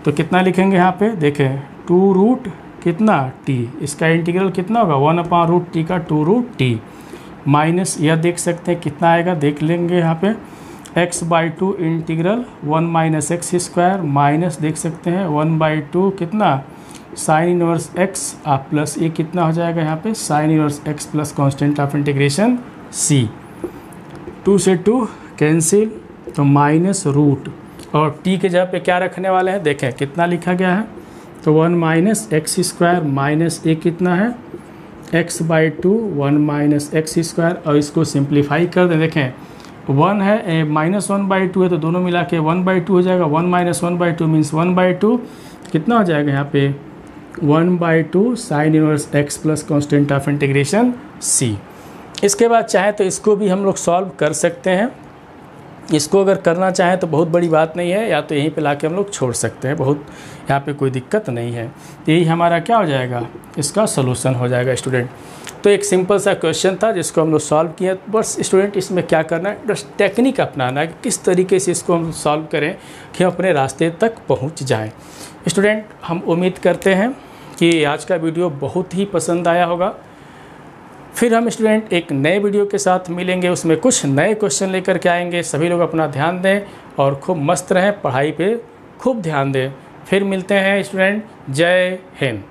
तो कितना लिखेंगे यहाँ पे देखें 2 कितना t, इसका इंटीग्रल कितना होगा 1 अपान √t का 2√t माइनस, यह देख सकते हैं कितना आएगा, देख लेंगे यहाँ पे x/2 integral 1 minus x square minus देख सकते हैं 1/2 कितना साइन इनवर्स x आप प्लस ये कितना हो जाएगा यहाँ पे sine inverse x plus constant of integration c, 2 से 2 कैंसिल, तो माइनस रूट और t के जगह पे क्या रखने वाले हैं, देखें कितना लिखा गया है, तो 1 माइनस एक्स स्क्वायर माइनस ये कितना है x/2 1 माइनस एक्स स्क्वायर, और इसको सिंप्लीफाई कर दें, देखें 1 है माइनस 1/2 है, तो दोनों मिला के 1/2 हो जाएगा, 1 माइनस 1/2 मीन्स 1/2 कितना हो जाएगा यहाँ पे 1/2 sine inverse x plus constant of integration c। इसके बाद चाहे तो इसको भी हम लोग सॉल्व कर सकते हैं, इसको अगर करना चाहें तो बहुत बड़ी बात नहीं है, या तो यहीं पे लाके हम लोग छोड़ सकते हैं, बहुत यहाँ पे कोई दिक्कत नहीं है। यही हमारा क्या हो जाएगा, इसका सोल्यूशन हो जाएगा स्टूडेंट। तो एक सिंपल सा क्वेश्चन था जिसको हम लोग सॉल्व किए। बस स्टूडेंट इसमें क्या करना है, बस टेक्निक अपनाना है कि किस तरीके से इसको हम सॉल्व करें कि हम अपने रास्ते तक पहुँच जाएँ। स्टूडेंट हम उम्मीद करते हैं कि आज का वीडियो बहुत ही पसंद आया होगा। फिर हम स्टूडेंट एक नए वीडियो के साथ मिलेंगे, उसमें कुछ नए क्वेश्चन लेकर के आएंगे। सभी लोग अपना ध्यान दें और खूब मस्त रहें, पढ़ाई पे खूब ध्यान दें। फिर मिलते हैं स्टूडेंट, जय हिंद।